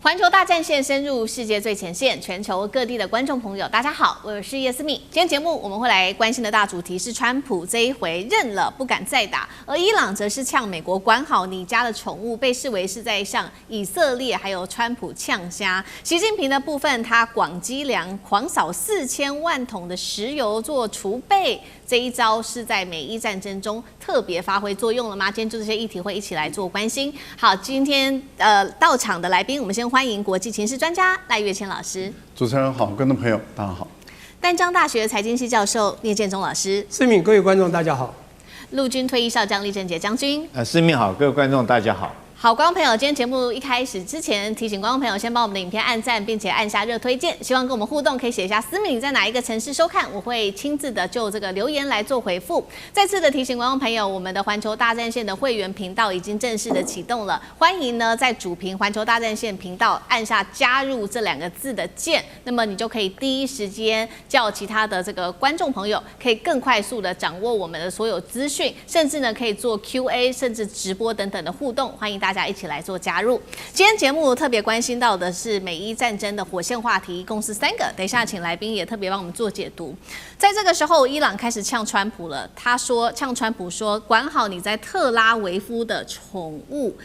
環球大戰線深入世界最前線，全球各地的觀眾朋友，大家好，我是葉思敏。今天節目我們會來關心的大主題是川普這一回認了，不敢再打，而伊朗則是嗆美國管好你家的寵物，被視為是在向以色列還有川普嗆蝦。習近平的部分，他廣積糧，狂掃4000萬桶的石油做儲備，這一招是在美伊戰爭中特別發揮作用了嗎？今天就這些議題會一起來做關心。好，今天到場的來賓，我們先歡迎國際情勢專家賴岳謙老師。主持人好，觀眾朋友大家好。淡江大學財經系教授聶建中老師。思敏，各位觀眾大家好。陸軍退役少將李正傑將軍。思敏好，各位觀眾大家好。好，觀眾朋友，今天節目一開始之前，提醒觀眾朋友先幫我們的影片按讚，並且按下熱推薦。希望跟我們互動，可以寫一下思敏你在哪一個城市收看，我會親自的就這個留言來做回復。再次的提醒觀眾朋友，我們的環球大戰線的會員頻道已經正式的啟動了，歡迎呢在主頻環球大戰線頻道按下加入這2個字的鍵，那麼你就可以第一時間叫其他的這個觀眾朋友，可以更快速的掌握我們的所有資訊，甚至呢可以做 Q&A， 甚至直播等等的互動，歡迎大家一起來做加入。今天節目特別關心到的是美伊戰爭的火線話題，共是3個。等一下請來賓也特別幫我們做解讀。在這個時候，伊朗開始嗆川普了。他說嗆川普說，管好你在特拉維夫的寵物。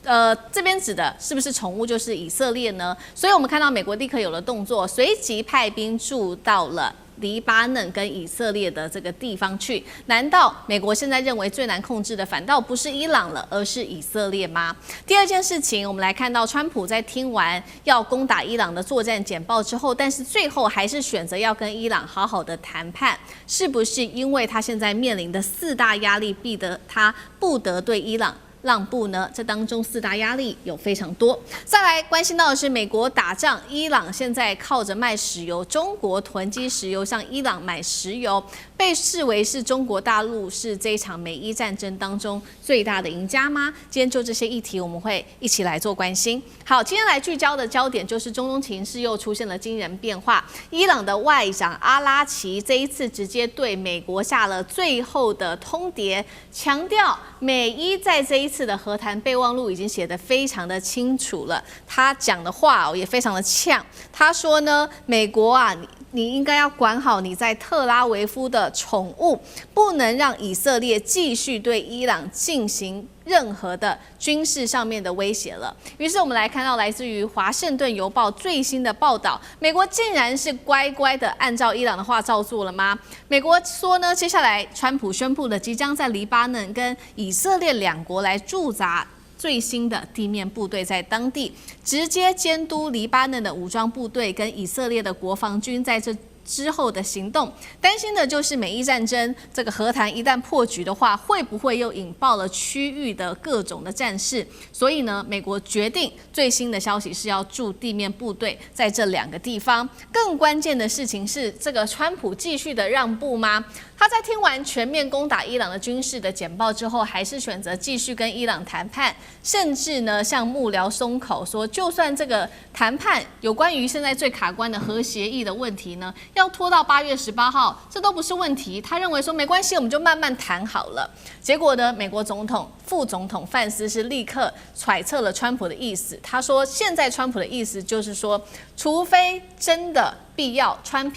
這邊指的是不是寵物就是以色列呢？所以我們看到美國立刻有了動作，隨即派兵駐到了黎巴嫩跟以色列的這個地方去。難道美國現在認為最難控制的反倒不是伊朗了，而是以色列嗎？第二件事情，我們來看到川普在聽完要攻打伊朗的作戰簡報之後，但是最後還是選擇要跟伊朗好好的談判，是不是因為他現在面臨的4大壓力，逼得他不得對伊朗讓步呢？這當中4大壓力有非常多。再來關心到的是美國打仗，伊朗現在靠着賣石油，中國囤積石油向伊朗買石油，被視為是中國大陸是這一場美伊戰爭當中最大的贏家嗎？今天就這些議題我們會一起來做關心。好，今天來聚焦的焦點就是中東情勢又出現了驚人變化。伊朗的外長阿拉奇這一次直接對美國下了最後的通牒，強調美伊在這一次的和談備忘錄已經寫得非常的清楚了。他講的話也非常的嗆，他說呢，美國啊，你應該要管好你在特拉維夫的寵物，不能讓以色列繼續對伊朗進行任何的軍事上面的威脅了。於是我們來看到來自於華盛頓郵報最新的報道，美國竟然是乖乖的按照伊朗的話照做了嗎？美國說呢，接下來川普宣布了即將在黎巴嫩跟以色列2國來駐紮最新的地面部隊，在當地直接監督黎巴嫩的武裝部隊跟以色列的國防軍在這之後的行動。擔心的就是美伊戰爭這個和談一旦破局的話，會不會又引爆了區域的各種的戰事？所以呢，美國決定最新的消息是要駐地面部隊在這2個地方。更關鍵的事情是，這個川普繼續的讓步嗎？他在聽完全面攻打伊朗的軍事的簡報之後，還是選擇繼續跟伊朗談判，甚至呢向幕僚鬆口說，就算這個談判有關於現在最卡關的核協議的問題呢，要拖到8月18號，這都不是問題。他認為說沒關係，我們就慢慢談好了。結果呢，美國總統、副總統范斯是立刻揣測了川普的意思。他說，現在川普的意思就是說，除非真的必要，川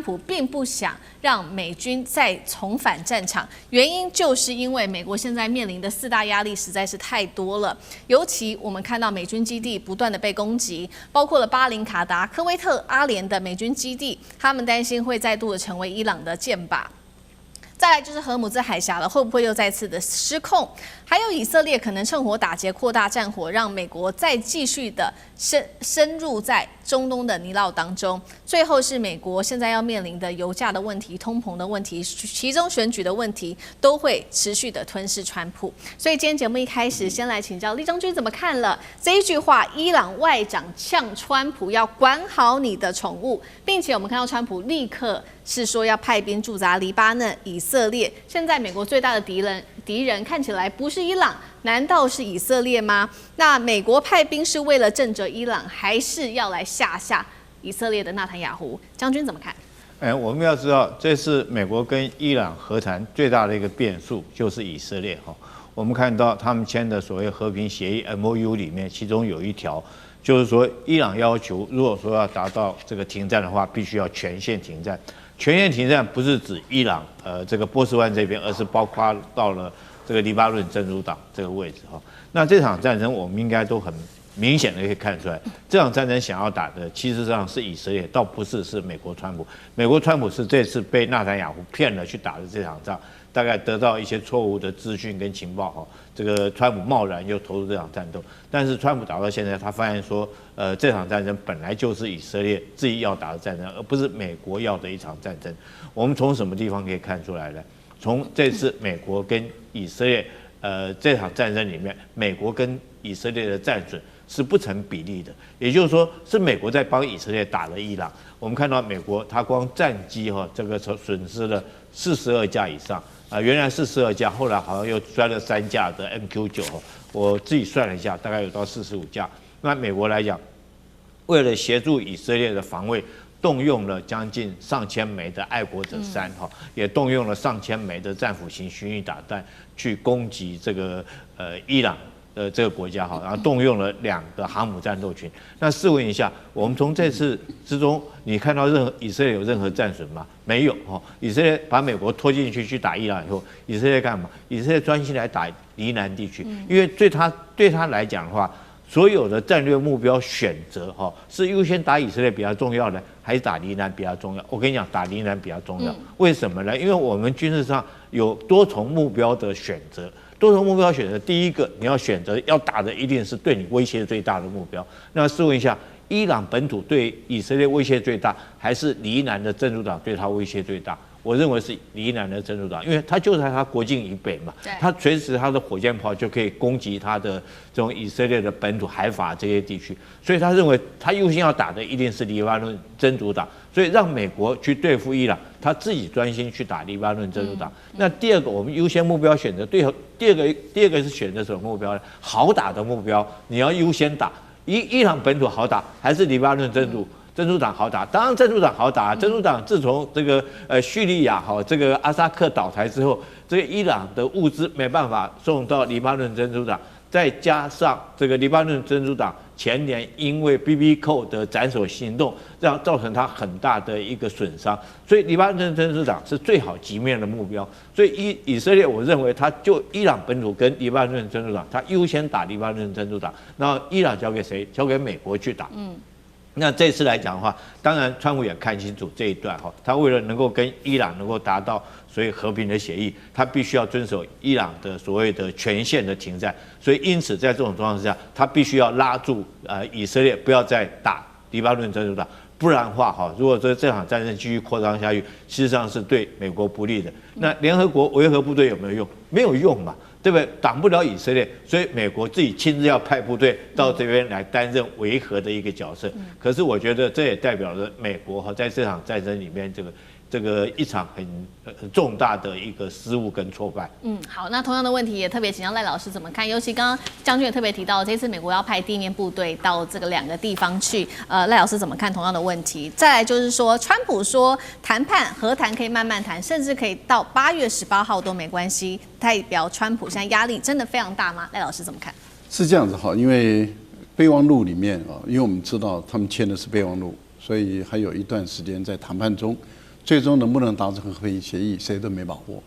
普並不想讓美軍再重返戰場，原因就是因為美國現在面臨的4大壓力實在是太多了。尤其我們看到美軍基地不斷的被攻擊，包括了巴林卡達、科威特、阿聯的美軍基地，他們擔心會再度的成為伊朗的箭靶。再來就是荷姆茲海峽了，會不會又再次的失控？還有以色列可能趁火打劫，擴大戰火，讓美國再繼續的深入在中東的泥淖當中。最後是美國現在要面臨的油價的問題、通膨的問題，其中選舉的問題，都會持續的吞噬川普。所以今天節目一開始，先來請教李將軍怎麼看了這一句話：伊朗外長嗆川普要管好你的寵物，並且我們看到川普立刻是說要派兵駐紮黎巴嫩、以色列。現在美國最大的敵人看起來不是伊朗，難道是以色列嗎？那美國派兵是為了震懾伊朗，還是要來嚇以色列的納坦雅胡？將軍怎麼看？我們要知道，這次美國跟伊朗和談最大的一個變數就是以色列哈。我們看到他們簽的所謂和平協議 MOU 裡面，其中有一條就是說伊朗要求，如果說要達到這個停戰的話，必須要全線停戰。全線停戰不是指伊朗這個波斯灣這邊，而是包括到了這個黎巴嫩真主黨這個位置哈。那這場戰爭我們應該都很明顯的可以看出來，這場戰爭想要打的其實上是以色列，倒不是美國川普。美國川普是這次被納坦雅胡騙了去打的這場仗，大概得到一些錯誤的資訊跟情報哈，這個川普貿然又投入這場戰鬥。但是川普打到現在，他發現說，這場戰爭本來就是以色列自己要打的戰爭，而不是美國要的一場戰爭。我們從什麼地方可以看出來呢？從這次美國跟以色列這場戰爭裡面，美國跟以色列的戰損是不成比例的，也就是說，是美國在幫以色列打了伊朗。我們看到美国，它光戰機哈，這個損失了42架以上啊，原來42架，後來好像又裝了3架的 MQ9，我自己算了一下，大概有到45架。那美國來講，為了協助以色列的防衛，動用了將近上千枚的愛國者3哈，也動用了上千枚的戰斧型巡弋導彈去攻擊這個伊朗這個國家哈，然後動用了2個航母戰鬥群。那試問一下，我們從這次之中，你看到以色列有任何戰損嗎？沒有哈。以色列把美國拖進去打伊朗以後，以色列幹嘛？以色列專心來打黎南地區，因為對他來講的話，所有的戰略目標選擇哈，是優先打以色列比較重要呢，還是打黎南比較重要？我跟你講，打黎南比較重要。為什麼呢？因為我們軍事上有多重目標的選擇。多重目標選擇，第一個你要選擇要打的一定是對你威脅最大的目標。那試問一下，伊朗本土對以色列威脅最大，還是黎南的真主黨對他威脅最大？我認為是黎南的真主黨，因為他就在他國境以北嘛，他隨時他的火箭炮就可以攻擊他的這種以色列的本土海法這些地區，所以他認為他優先要打的一定是黎巴嫩真主黨，所以讓美國去對付伊朗，他自己專心去打黎巴嫩真主黨。那第二個，我們優先目標選擇第二個是選擇什麼目標呢？好打的目標，你要優先打伊朗本土好打，還是黎巴嫩真主黨好打？當然真主黨好打。真主黨自從這個敘利亞這個阿薩克倒台之後，這個伊朗的物資沒辦法送到黎巴嫩真主黨，再加上這個黎巴嫩真主黨前年因為 BB 扣的斩首行動，讓造成他很大的一個損傷，所以黎巴嫩真主党是最好擊滅的目標。所以以色列，我認為他就伊朗本土跟黎巴嫩真主党，他優先打黎巴嫩真主黨，然後伊朗交給誰？交給美國去打。那這次來講的話，當然川普也看清楚這一段哈，他為了能夠跟伊朗能夠達到所謂和平的協議，他必須要遵守伊朗的所謂的全線的停戰，所以因此在這種狀況之下，他必須要拉住以色列不要再打黎巴嫩真主黨，不然的話哈，如果說這場戰爭繼續擴張下去，事實上是對美國不利的。那聯合國維和部隊有沒有用？沒有用嘛。對不對？擋不了以色列，所以美國自己親自要派部隊到這邊來擔任維和的一個角色。可是我覺得這也代表了美國在這場戰爭裡面這個一場很重大的一個失誤跟挫敗。好，那同樣的問題也特別請教賴老師怎麼看？尤其剛剛將軍也特別提到，這次美國要派地面部隊到這個2個地方去，賴老師怎麼看同樣的問題？再來就是說，川普說談判和談可以慢慢談，甚至可以到8月18號都沒關係，代表川普現在壓力真的非常大嗎？賴老師怎麼看？是這樣子哈，因為備忘錄裡面啊，因為我們知道他們簽的是備忘錄，所以還有一段時間在談判中。最終能不能達成和平協議，誰都沒把握。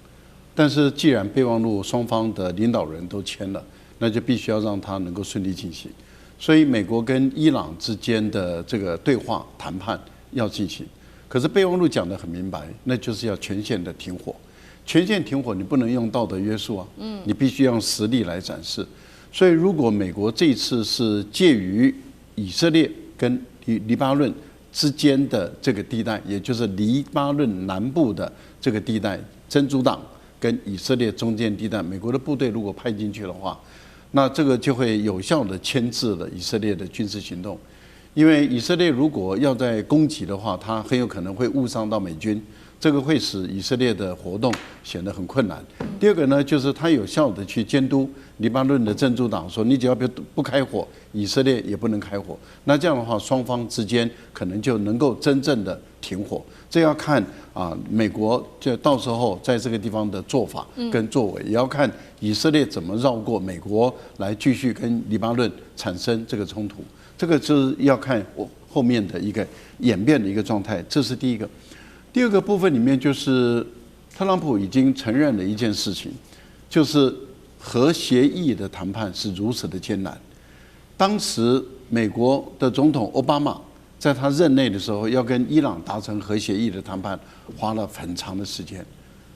但是既然備忘錄雙方的領導人都簽了，那就必須要讓它能夠順利進行。所以美國跟伊朗之間的這個對話談判要進行。可是備忘錄講得很明白，那就是要全線的停火。全線停火，你不能用道德約束啊，你必須用實力來展示。所以如果美國這一次是介於以色列跟黎巴嫩之間的這個地帶，也就是黎巴嫩南部的這個地帶，真主黨跟以色列中間地帶，美國的部隊如果派進去的話，那這個就會有效的牽制了以色列的軍事行動。因為以色列如果要在攻擊的話，它很有可能會誤傷到美軍，這個會使以色列的活動顯得很困難。第二個呢，就是它有效的去監督黎巴嫩的真主黨，說你只要不開火，以色列也不能開火。那這樣的話，雙方之間可能就能夠真正的停火。這要看美國就到時候在這個地方的做法跟作為，也要看以色列怎麼繞過美國來繼續跟黎巴嫩產生這個衝突。這個就是要看我後面的一個演變的一個狀態，這是第一個。第二個部分裡面就是特朗普已經承認了一件事情，就是核協議的談判是如此的艱難。當時美國的總統奧巴馬在他任內的時候，要跟伊朗達成核協議的談判，花了很長的時間。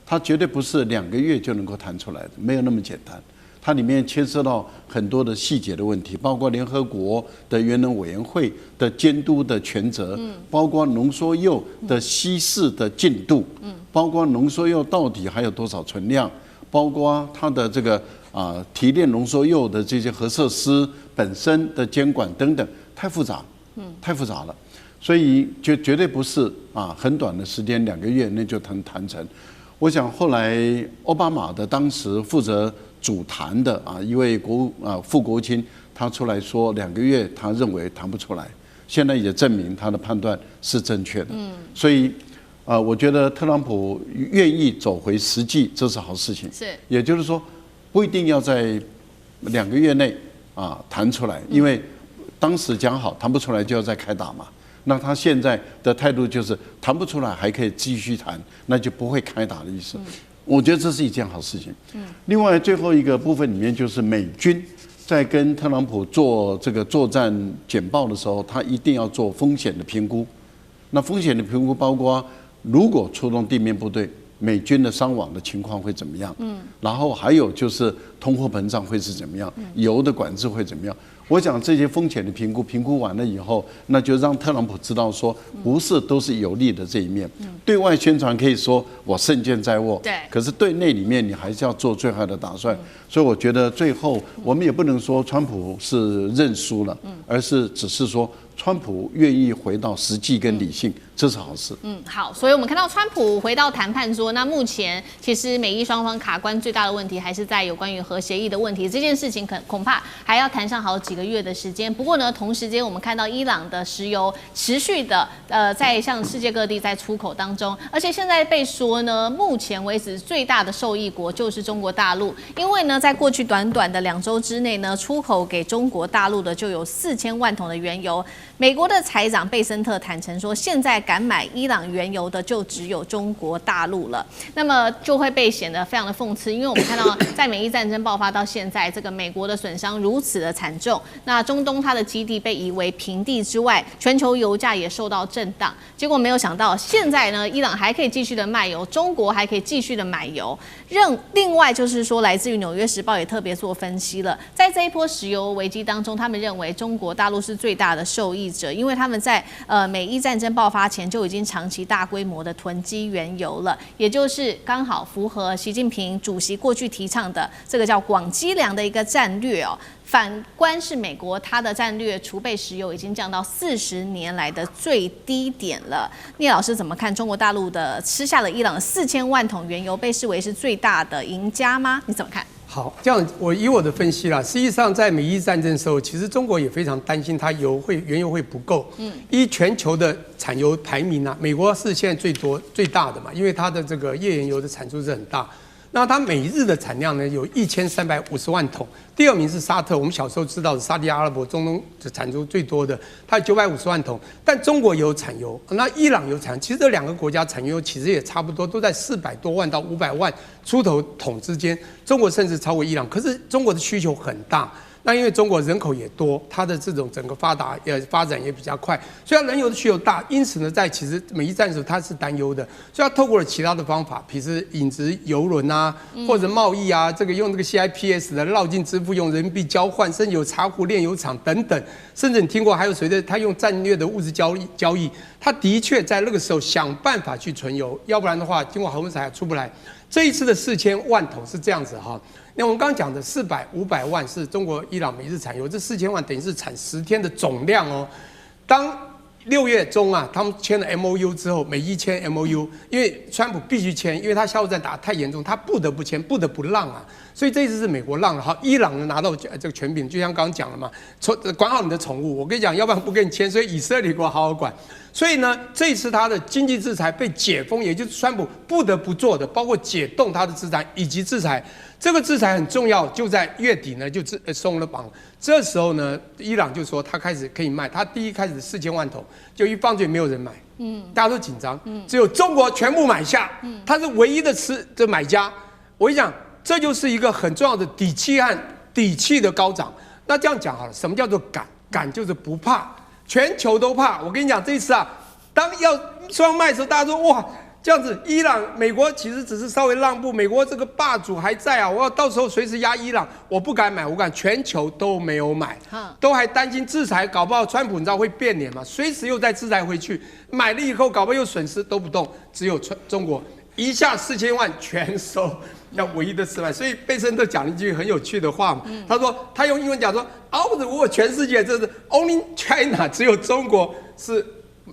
它絕對不是2個月就能夠談出來的，沒有那麼簡單。它裡面牽涉到很多的細節的問題，包括聯合國的原能委員會的監督的權責，包括濃縮鈾的稀釋的進度，包括濃縮鈾到底還有多少存量，包括它的這個提煉濃縮鈾的這些核設施本身的監管等等，太複雜，太複雜了。所以就絕對不是很短的時間2個月那就談成。我想後來奧巴馬的當時負責主談的一位副國務卿，他出來說2個月他認為談不出來，現在也證明他的判斷是正確的。所以我覺得特朗普願意走回實際，這是好事情。是，也就是說不一定要在2個月內談出來，因為當時講好談不出來就要再開打嘛。那他現在的態度就是談不出來還可以繼續談，那就不會開打的意思。我覺得這是一件好事情。另外最後一個部分裡面就是美軍在跟特朗普做這個作戰簡報的時候，他一定要做風險的評估。那風險的評估包括如果出動地面部隊，美軍的傷亡的情況會怎麼樣？然後還有就是通貨膨脹會是怎麼樣？油的管制會怎麼樣？我想這些風險的評估完了以後，那就讓特朗普知道說，不是都是有利的這一面。對外宣傳可以說我勝券在握，對，可是對內裡面你還是要做最壞的打算。所以我覺得最後我們也不能說川普是認輸了，而是只是說川普願意回到實際跟理性，這是好事。好，所以我們看到川普回到談判桌，那目前其實美伊雙方卡關最大的問題還是在有關於核協議的問題，這件事情恐怕還要談上好幾個月的時間。不過呢，同時間我們看到伊朗的石油持續的在向世界各地在出口當中，而且現在被說呢，目前為止最大的受益國就是中國大陸，因為呢，在過去短短的2週之內呢，出口給中國大陸的就有4000萬桶的原油。美國的財長貝森特坦承說，現在敢買伊朗原油的就只有中國大陸了，那麼就會被顯得非常的諷刺，因為我們看到在美伊戰爭爆發到現在，這個美國的損傷如此的慘重，那中東它的基地被夷為平地之外，全球油價也受到震盪，結果沒有想到現在呢，伊朗還可以繼續的賣油，中國還可以繼續的買油。另外就是說，來自於紐約時報也特別做分析了，在這一波石油危機當中，他們認為中國大陸是最大的受益者，因為他們在美伊戰爭爆發前就已經長期大規模的囤積原油了，也就是剛好符合習近平主席過去提倡的這個叫廣積糧的一個戰略哦。反觀是美國，它的戰略儲備石油已經降到40年來的最低點了。聶老師怎麼看中國大陸的吃下了伊朗的4000萬桶原油，被視為是最大的贏家嗎？你怎麼看？好，這樣以我的分析啦，實際上在美伊戰爭的時候，其實中國也非常擔心它原油會不夠。依全球的產油排名啊，美國是現在最大的嘛，因為它的這個頁岩油的產出是很大。那它每日的產量呢有1350萬桶，第2名是沙特，我們小時候知道的沙地阿拉伯，中東的產出最多的，它有950萬桶。但中國也有產油，那伊朗有產，其實這2個國家產油其實也差不多，都在400多萬到500萬出頭桶之間，中國甚至超過伊朗。可是中國的需求很大。那因為中國人口也多，它的這種整個發展也比較快，所以它燃油的需求大，因此呢，在其實美伊戰的時候它是擔憂的，所以它透過了其他的方法，比如引質油輪啊，或者貿易啊，這個用這個 CIPS 的繞境支付，用人民幣交換，甚至有茶壺煉油廠等等，甚至你聽過還有誰的，他用戰略的物質交易，他的確在那個時候想辦法去存油，要不然的話，經過核混採出不來。這一次的4000萬桶是這樣子哈。那我們剛剛講的400、500萬是中國、伊朗每日產油，這4000萬等於是產10天的總量哦。當6月中啊，他們簽了 MOU 之後，美伊簽 MOU， 因為川普必須簽，因為他消耗戰打得太嚴重，他不得不簽，不得不讓啊。所以這一次是美國讓了，好，伊朗呢拿到這個權柄，就像剛剛講了嘛，管好你的寵物，我跟你講，要不然不跟你簽，所以以色列給我好好管。所以呢，這一次他的經濟制裁被解封，也就是川普不得不做的，包括解凍他的資產以及制裁。這個制裁很重要，就在月底呢就鬆了綁。這時候呢，伊朗就說他開始可以賣，他第一開始4000萬桶，就一放出去沒有人買，大家都緊張，只有中國全部買下，他是唯一的買家。我跟你講，這就是一個很重要的底氣和底氣的高漲。那這樣講好了，什麼叫做敢？敢就是不怕，全球都怕。我跟你講，這一次啊，當要雙賣的時候，大家說哇。這樣子，伊朗、美國其實只是稍微讓步，美國這個霸主還在啊，我要到時候隨時壓伊朗，我不敢買，我敢，全球都沒有買，都還擔心制裁，搞不好川普你知道會變臉嘛，隨時又再制裁回去，買了以後搞不好又損失都不動，只有中國一下4000萬全收，要唯一的失敗。所以貝森特講了一句很有趣的話嘛，他說他用英文講說 ，Out of the world 全世界這是 Only China 只有中國是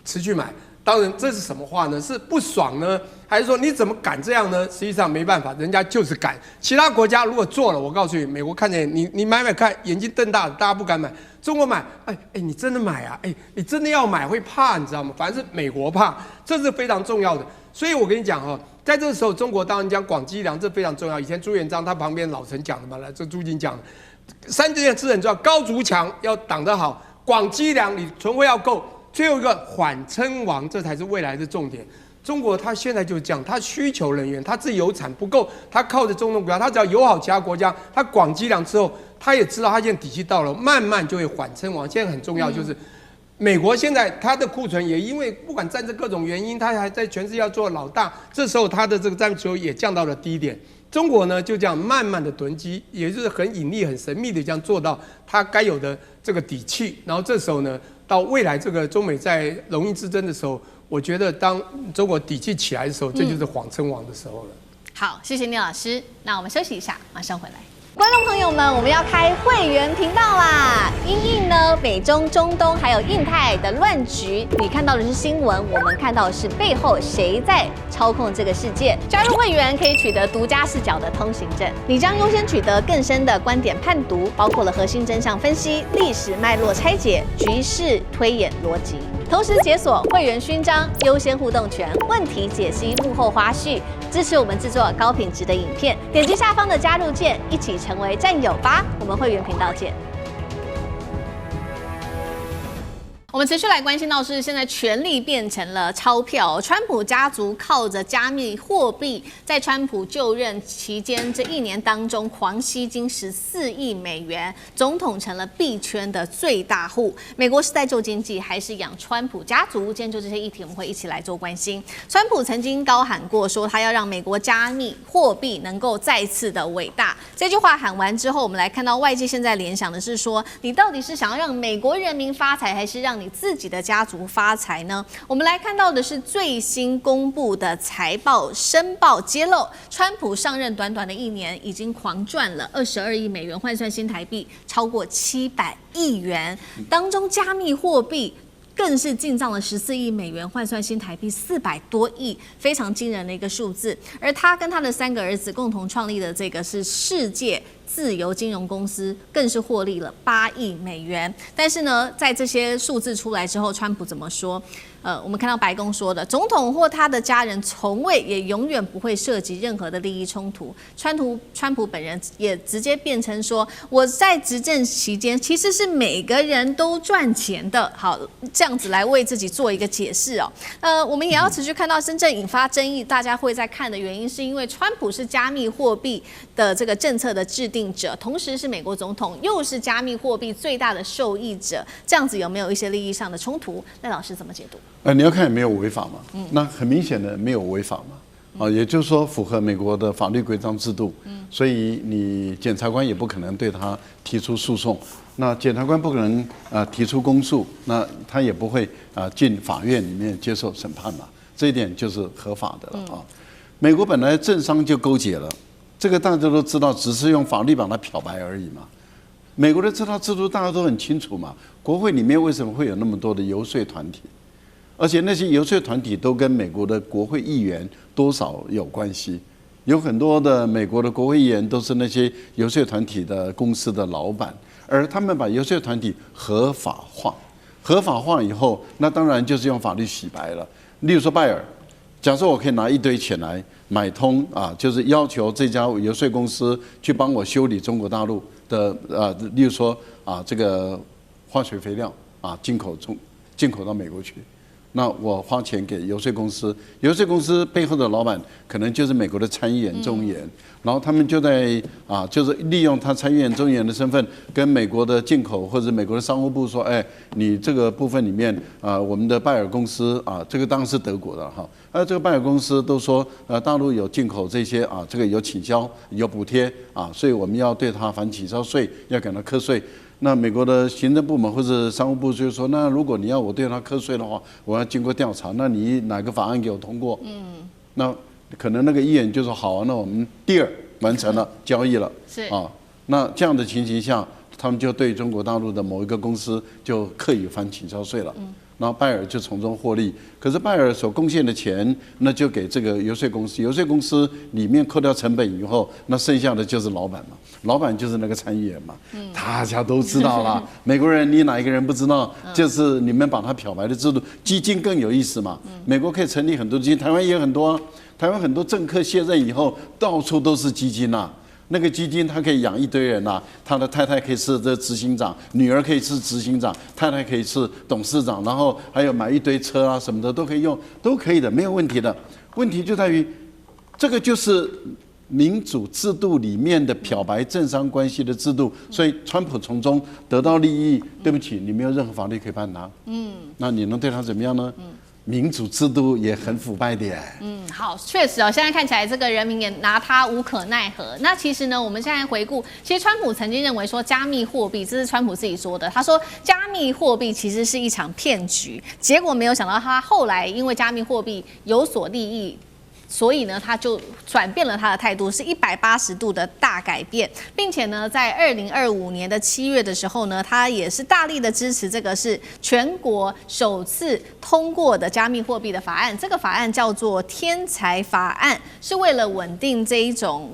持續買。當然，這是什麼話呢？是不爽呢，還是說你怎麼敢這樣呢？實際上沒辦法，人家就是敢。其他國家如果做了，我告訴你，美國看見你買看，眼睛瞪大，大家不敢買。中國買，你真的買啊？你真的要買會怕，你知道嗎？反正是美國怕，這是非常重要的。所以我跟你講哈，在這個時候，中國當然講廣積糧，這非常重要。以前朱元璋他旁邊老臣講的嘛，這朱瑾講的，三件事很重要：高築牆要擋得好，廣積糧你存貨要夠。最後一個緩稱王，這才是未來的重點。中國它現在就是這樣，它需求人員，它自己有產不夠，它靠着中東國家，它只要友好其他國家，它廣積糧之後，它也知道它現在底氣到了，慢慢就會緩稱王。現在很重要就是，美國現在它的庫存也因為不管戰爭各種原因，它還在全世界要做老大，這時候它的這個戰略球也降到了低點。中國呢就這樣慢慢的囤積，也就是很隱秘、很神秘的這樣做到它該有的這個底氣，然後這時候呢。到未來這個中美在龍印之爭的時候，我覺得當中國底氣起來的時候，這就是緩稱王的時候了。好，謝謝聶老師。那我們休息一下，馬上回來。觀眾朋友們，我們要開會員頻道啦！因應呢美中、中東還有印太的亂局，你看到的是新聞，我們看到的是背後誰在操控這個世界。加入會員可以取得獨家視角的通行證，你將優先取得更深的觀點判讀，包括了核心真相分析、歷史脈絡拆解、局勢推演邏輯。同時解鎖會員勳章、優先互動權、問題解析、幕後花絮，支持我們制作高品質的影片。點擊下方的加入鍵，一起成為戰友吧！我們會員頻道見。我們持續來關心到是现在權力變成了鈔票，川普家族靠着加密貨幣，在川普就任期間這1年當中狂吸金14億美元，總統成了幣圈的最大戶。美國是在救經濟還是養川普家族？今天就這些議題，我們會一起來做關心。川普曾經高喊過說，他要讓美國加密貨幣能夠再次的偉大。這句話喊完之後，我們來看到外界現在聯想的是說，你到底是想要讓美國人民發財，還是讓你自己的家族發財呢？我們來看到的是最新公布的財報申報揭露，川普上任短短的1年，已經狂賺了22億美元，換算新台幣超過700億元，當中加密貨幣更是進賬了14億美元，換算新台幣400多億，非常驚人的一個數字。而他跟他的3個兒子共同創立的這個是世界自由金融公司，更是獲利了8億美元。但是呢，在這些數字出來之後，川普怎麼說？我們看到白宮說的，總統或他的家人從未也永遠不會涉及任何的利益衝突。川普本人也直接變成說，我在執政期間其實是每個人都賺錢的。好，這樣子來為自己做一個解釋哦。我們也要持續看到真正引發爭議，大家會在看的原因，是因為川普是加密貨幣的這個政策的制定者，同時是美國總統，又是加密貨幣最大的受益者，這樣子有沒有一些利益上的衝突？賴老師怎麼解讀？你要看有沒有違法嘛？那很明顯的沒有違法嘛。也就是說符合美國的法律規章制度。所以你檢察官也不可能對他提出訴訟，那檢察官不可能提出公訴，那他也不會進法院裡面接受審判嘛。這一點就是合法的了啊。美國本來政商就勾結了，這個大家都知道，只是用法律把它漂白而已嘛。美國的這套制度大家都很清楚嘛。國會裡面為什麼會有那麼多的遊說團體？而且那些遊說團體都跟美國的國會議員多少有關係，有很多的美國的國會議員都是那些遊說團體的公司的老闆，而他們把遊說團體合法化，合法化以後，那當然就是用法律洗白了。例如說拜耳，假設我可以拿一堆錢來買通啊，就是要求這家游說公司去幫我修理中國大陸的例如說啊這個化學肥料啊進口到美國去。那我花錢給游說公司，游說公司背後的老闆可能就是美國的參議員、眾議員，然後他們就在就是利用他參議員、眾議員的身份，跟美國的进口或者美國的商務部說，哎，你這個部分裡面我們的拜耳公司這個當然是德國的哈，這個拜耳公司都說大陸有進口這些這個有傾銷、有補貼所以我們要對他反傾銷稅，要給他課稅。那美國的行政部門或者商務部就說，那如果你要我對他課稅的話，我要經過調查，那你哪個法案給我通過？那可能那個議員就說好啊，那我們deal完成了交易了，是那這樣的情形下，他們就對中國大陸的某一個公司就刻意反傾銷稅了。然後拜耳就從中獲利，可是拜耳所貢獻的錢，那就給這個游說公司。游說公司裡面扣掉成本以後，那剩下的就是老闆嘛，老闆就是那個參議員嘛，大家都知道啦。美國人你哪一個人不知道？就是你們把它漂白的制度，基金更有意思嘛。美國可以成立很多基金，台灣也有很多，台灣很多政客卸任以後，到處都是基金吶。那個基金它可以養一堆人吶，他的太太可以是這執行長，女兒可以是執行長，太太可以是董事長，然後還有買一堆車什麼的都可以用，都可以的，沒有問題的。問題就在於，這個就是民主制度裡面的漂白政商關係的制度，所以川普從中得到利益。對不起，你沒有任何法律可以判他。那你能對他怎麼樣呢？民主制度也很腐敗的耶。好，確實現在看起來這個人民也拿他無可奈何。那其實呢，我們現在回顧，其實川普曾經認為說加密貨幣，這是川普自己說的，他說加密貨幣其實是一場騙局，結果沒有想到他後來因為加密貨幣有所利益。所以呢，他就轉變了他的態度，是180度的大改變，並且呢，在2025年的7月的時候呢，他也是大力的支持這個是全國首次通過的加密貨幣的法案。這個法案叫做天才法案，是為了穩定這一種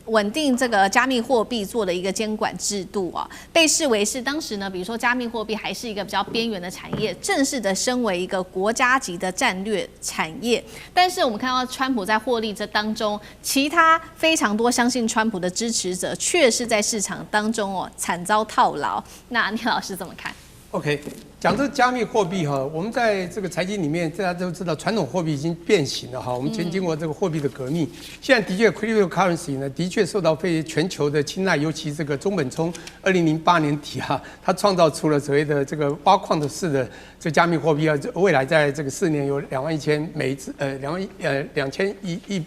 穩定這個加密貨幣做的一個監管制度被視為是當時呢，比如說加密貨幣還是一個比較邊緣的產業，正式的升為一個國家級的戰略產業。但是我們看到川普在獲利這當中，其他非常多相信川普的支持者，卻是在市場當中慘遭套牢。那聶老師怎麼看？OK， 講這個加密貨幣我們在這個財經裡面，大家都知道，傳統貨幣已經變形了我們經過這個貨幣的革命，現在的確 cryptocurrency 呢，的確受到全球的青睞，尤其這個中本聰2008年底他創造出了所謂的這個挖礦的式的這加密貨幣未來在這個4年有21000每一次2000億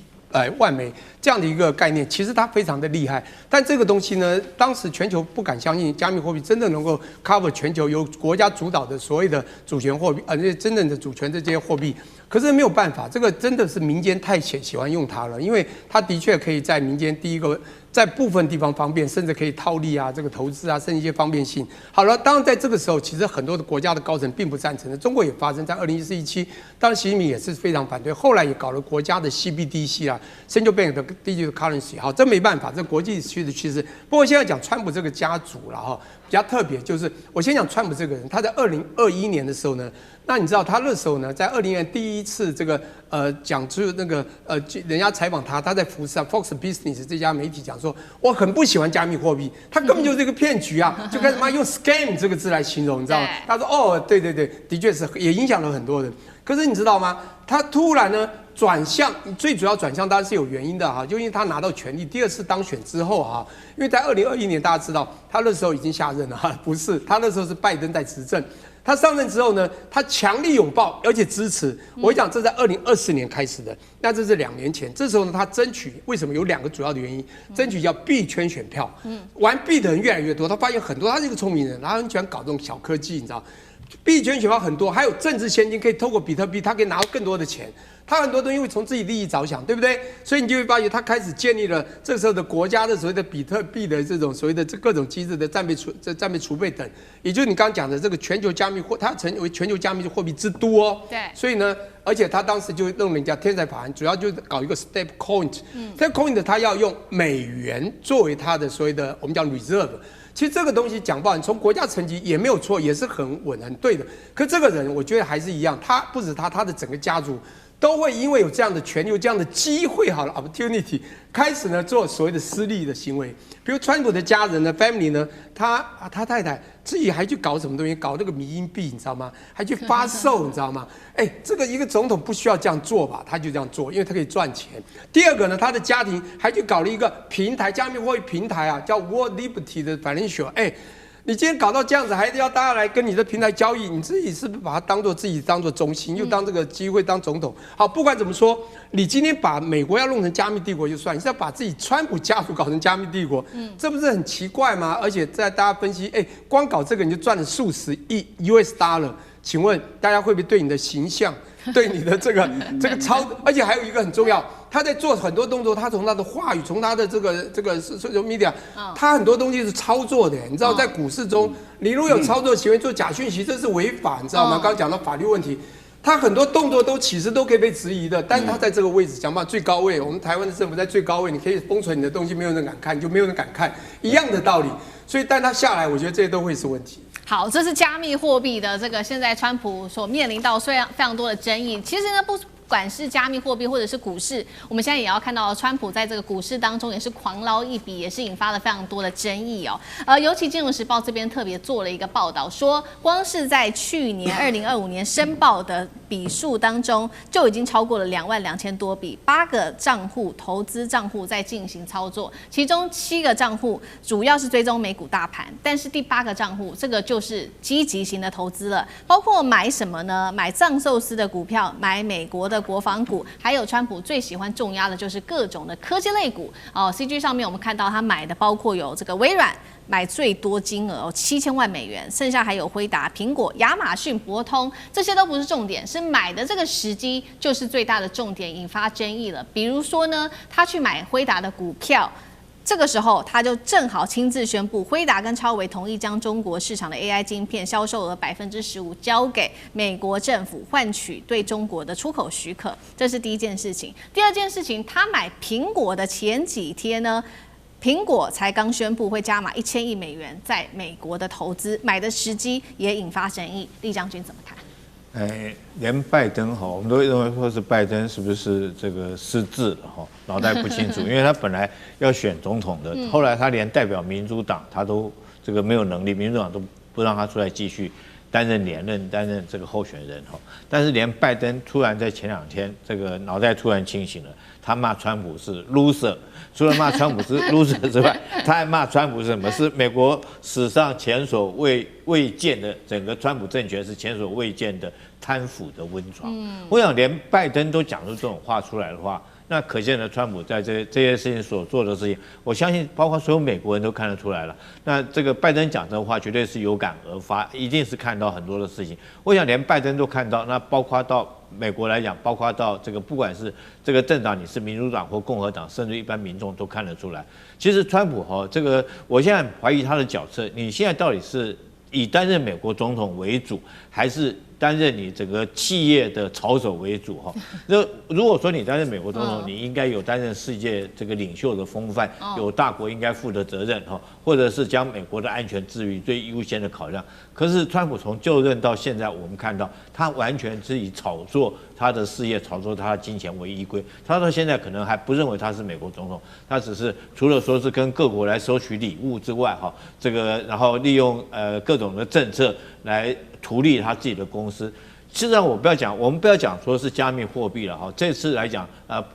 萬枚這樣的一個概念，其實它非常的厲害。但這個東西呢，當時全球不敢相信加密貨幣真的能夠 cover 全球由國家主導的所謂的主權貨幣，這真正的主權的這些貨幣。可是沒有辦法，這個真的是民間太喜歡用它了，因為它的確可以在民間第一個在部分地方方便，甚至可以套利這個投資甚至一些方便性。好了，當然在這個時候，其實很多的國家的高層並不贊成的。中國也發生在2014-17，當然習近平也是非常反对，後來也搞了國家的 CBDC Central Bank 的 Digital Currency。好，這沒辦法，這國際區的趨勢。不過現在講川普這個家族比較特別，就是我先講川普這個人，他在2021年的時候呢，那你知道他那時候呢，在2020年第一次這個講出那個人家採訪他在福斯Fox Business 這家媒體講說，我很不喜歡加密貨幣，他根本就是一個騙局就開始用 scam 這個字來形容，你知道嗎？他說對，的確是也影響了很多人。可是你知道嗎？他突然呢轉向，最主要轉向當然是有原因的就因為他拿到權力，第2次當選之後因為在2021年大家知道他那時候已經下任了不是，他那時候是拜登在執政。他上任之後呢，他強力擁抱而且支持。我講這在2020年開始的，那這是2年前。這時候呢，他爭取為什麼有2個主要的原因？爭取叫幣圈選票。玩幣的人越來越多，他發現很多，他是一個聰明人，他很喜歡搞這種小科技，你知道。幣圈選票很多，還有政治獻金，可以透過比特幣，他可以拿到更多的錢。他很多東西會從自己利益着想，對不對？所以你就會發現，他開始建立了這時候的國家的所謂的比特幣的這種所謂的各種機制的戰備儲備等，也就是你剛剛講的這個全球加密貨，它成為全球加密貨幣之都對。所以呢，而且他當時就弄人家天才法案，主要就是搞一個 stable coin。stable coin 他要用美元作為他的所謂的我們講 reserve。其實這個東西講不好，你從國家層級也沒有錯，也是很穩很對的。可這個人我覺得還是一樣，他不止他的整個家族都會因為有這樣的權利、有這樣的機會，好了 ，opportunity， 開始呢做所謂的私利的行為。比如川普的家人呢 ，family 呢，他太太自己還去搞什麼東西，搞那個迷因幣，你知道嗎？還去發售，你知道嗎？這個一個總統不需要這樣做吧？他就這樣做，因為他可以賺錢。第二個呢，他的家庭還去搞了一個平台，加密貨幣平台啊，叫 World Liberty 的 Financial，你今天搞到這樣子，還要大家來跟你的平台交易，你自己是不是把它当做中心，又當這個機會當總統？好，不管怎麼說，你今天把美國要弄成加密帝國就算，你是要把自己川普家族搞成加密帝國，這不是很奇怪嗎？而且在大家分析，光搞這個你就賺了數十億 US dollar， 請問大家會不會對你的形象？对你的這個而且還有一個很重要，他在做很多動作，他從他的話語，從他的這個social media，他很多東西是操作的。你知道，在股市中，你如果有操作行為做假訊息，這是違法，你知道嗎？剛剛講到法律問題，他很多動作其實都可以被質疑的，但是他在這個位置，講吧，最高位，我們台灣的政府在最高位，你可以封存你的東西，沒有人敢看，就沒有人敢看，一樣的道理。所以，但他下來，我覺得這些都會是問題。好，這是加密貨幣的這個現在川普所面臨到非常多的爭議。其實呢，不管是加密貨幣或者是股市，我們現在也要看到川普在這個股市當中也是狂撈一筆，也是引發了非常多的争議哦。尤其《金融時報》這邊特別做了一個報道，說光是在去年2025年申報的筆數當中，就已經超過了22000多筆，8個賬戶投資賬戶在進行操作，其中7個賬戶主要是追蹤美股大盤，但是第8個賬戶這個就是積極型的投資了，包括買什麼呢？買藏壽司的股票，買美国的國防股，還有川普最喜歡重壓的就是各種的科技類股哦。CG 上面我們看到他買的包括有這個微軟，買最多金額7000萬美元，剩下還有輝達、蘋果、亞馬遜、博通，這些都不是重點，是買的這個時機就是最大的重點，引發爭議了。比如說呢，他去買輝達的股票。這個時候，他就正好親自宣布，輝達跟超微同意將中國市場的 AI 晶片銷售額15%交給美國政府，換取對中國的出口許可。這是第一件事情。第二件事情，他買蘋果的前幾天呢，蘋果才剛宣布會加碼1000億美元在美國的投資，買的時機也引發爭議。酈將軍怎麼看？連拜登哈，我們都認為說是拜登是不是這個失智了哈，腦袋不清楚，因為他本來要選總統的，後來他連代表民主黨他都這個沒有能力，民主黨都不讓他出來繼續擔任連任，擔任這個候選人哈。但是連拜登突然在前2天這個腦袋突然清醒了，他罵川普是 loser。除了罵川普是 loser 之外，他還罵川普是什麼？是美國史上前所未見的，整個川普政權是前所未見的貪腐的溫床。我想連拜登都講出這種話出來的話，那可見的川普在這些事情所做的事情，我相信包括所有美國人都看得出來了。那這個拜登講這話絕對是有感而發，一定是看到很多的事情。我想連拜登都看到，那包括到美國來講，包括到這個不管是這個政党，你是民主黨或共和黨，甚至一般民眾都看得出來。其實川普哈，这個我現在懷疑他的角色，你現在到底是以擔任美國總統為主，還是擔任你整個企業的操守為主哈？那如果說你擔任美國總統，你應該有擔任世界這個領袖的風範，有大國應該負的責任哈，或者是將美國的安全置於最優先的考量。可是川普從就任到現在，我們看到他完全是以炒作他的事業、炒作他的金錢為依歸。他到現在可能還不認為他是美國總統，他只是除了說是跟各國來收取禮物之外哈，這個然後利用各種的政策來圖利他自己的公司。事實上，我們不要講說是加密貨幣了哈。這次來講，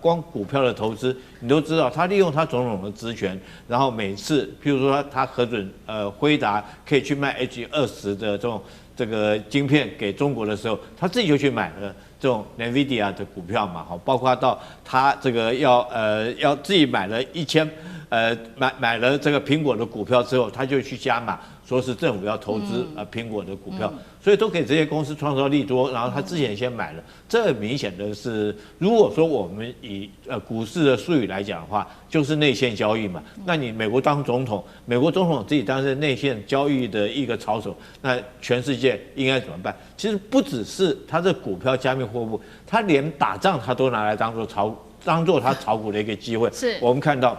光股票的投資，你都知道，他利用他種種的職權，然後每次，譬如說他核准輝達可以去賣 H20的這個晶片給中國的時候，他自己就去買了這種 NVIDIA 的股票嘛，哈，包括到他這個要自己買了買了這個蘋果的股票之後，他就去加碼，說是政府要投資蘋果的股票，所以都給這些公司創造利多，然後他之前先買了，這很明顯的是，如果說我們以股市的術語來講的話，就是內線交易嘛。那你美國當總統，美國總統自己擔任內線交易的一個操守，那全世界應該怎麼辦？其實不只是他這股票加密貨幣，他連打仗他都拿來當做他炒股的一個機會。是，我們看到。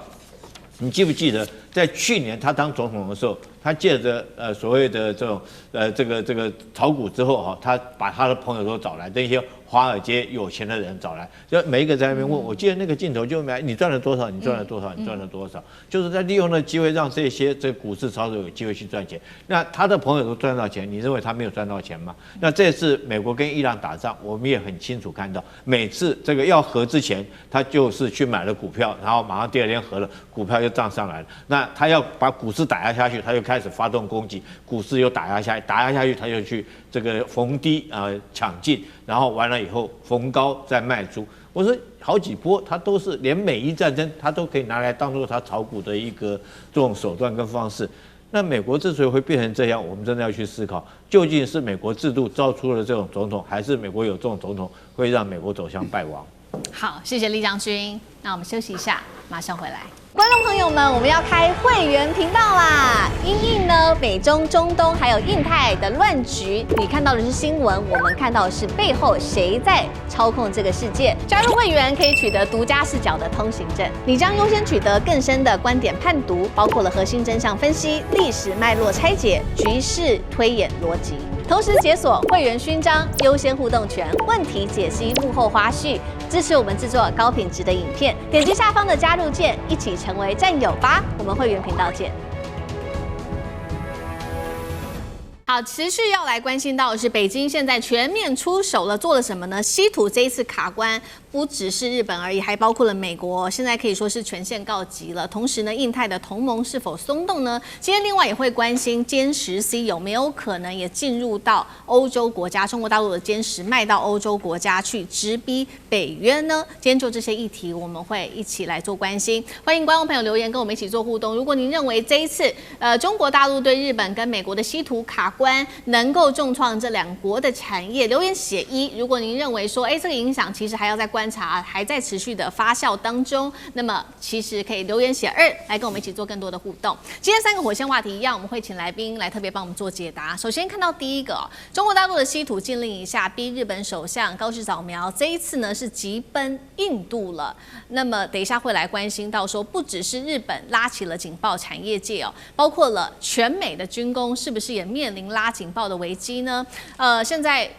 你記不記得，在去年他當總統的時候，他借着所謂的這種這個炒股之後哈，他把他的朋友都找來，那些華爾街有錢的人找來，就每一個在那邊問。我记得那個鏡頭就你賺了多少？你賺了多少？你賺了多少？就是在利用的機會讓這個股市操作有機會去賺錢。那他的朋友都賺到錢，你認為他沒有賺到錢嗎？那這次美國跟伊朗打仗，我們也很清楚看到，每次這個要核之前，他就是去買了股票，然後馬上第二天核了，股票就漲上來了。那他要把股市打压下去，他就開始發動攻擊，股市又打压下去，他就去這個逢低搶進，然後完了以後逢高再賣出。我說好幾波，他都是連美伊戰爭，他都可以拿來當做他炒股的一個這種手段跟方式。那美國之所以會變成這樣，我們真的要去思考，究竟是美國制度造出了這種總統，還是美國有這種總統會讓美國走向敗亡？好，謝謝酈將軍。那我們休息一下，馬上回来。觀眾朋友們，我們要開會員頻道啦！因應呢美中、中東還有印太的亂局，你看到的是新聞，我們看到的是背後誰在操控這個世界。加入會員可以取得獨家視角的通行證，你將優先取得更深的觀點判讀，包括了核心真相分析、歷史脈絡拆解、局勢推演邏輯。同時解鎖會員勳章、優先互動權、問題解析、幕後花絮，支持我們制作高品質的影片。點擊下方的加入鍵，一起成為戰友吧！我們會員頻道見。好，持續要來關心到的是，北京現在全面出手了，做了什麼呢？稀土這一次卡關，不只是日本而已，還包括了美國，現在可以說是全線告急了。同時呢，印太的同盟是否鬆動呢？今天另外也會關心殲10C 有沒有可能也進入到歐洲國家，中國大陸的殲10賣到歐洲國家去，直逼北約呢？今天就這些議題，我們會一起來做關心。歡迎觀眾朋友留言跟我們一起做互動。如果您認為這一次中國大陸對日本跟美國的稀土卡關能夠重創這兩國的產業，留言寫1。如果您認為說，這個影響其實還要再觀察，還在持續的發酵當中，那麼其實可以留言寫2，來跟我們一起做更多的互動。今天3個火線話題一樣，我們會請來賓來特別幫我們做解答。首先看到第一個，中國大陸的稀土禁令一下，逼日本首相高市早苗這一次呢是急奔印度了。那麼等一下會來關心到說，不只是日本拉起了警報，產業界包括了全美的軍工是不是也面臨拉警報的危機呢？現在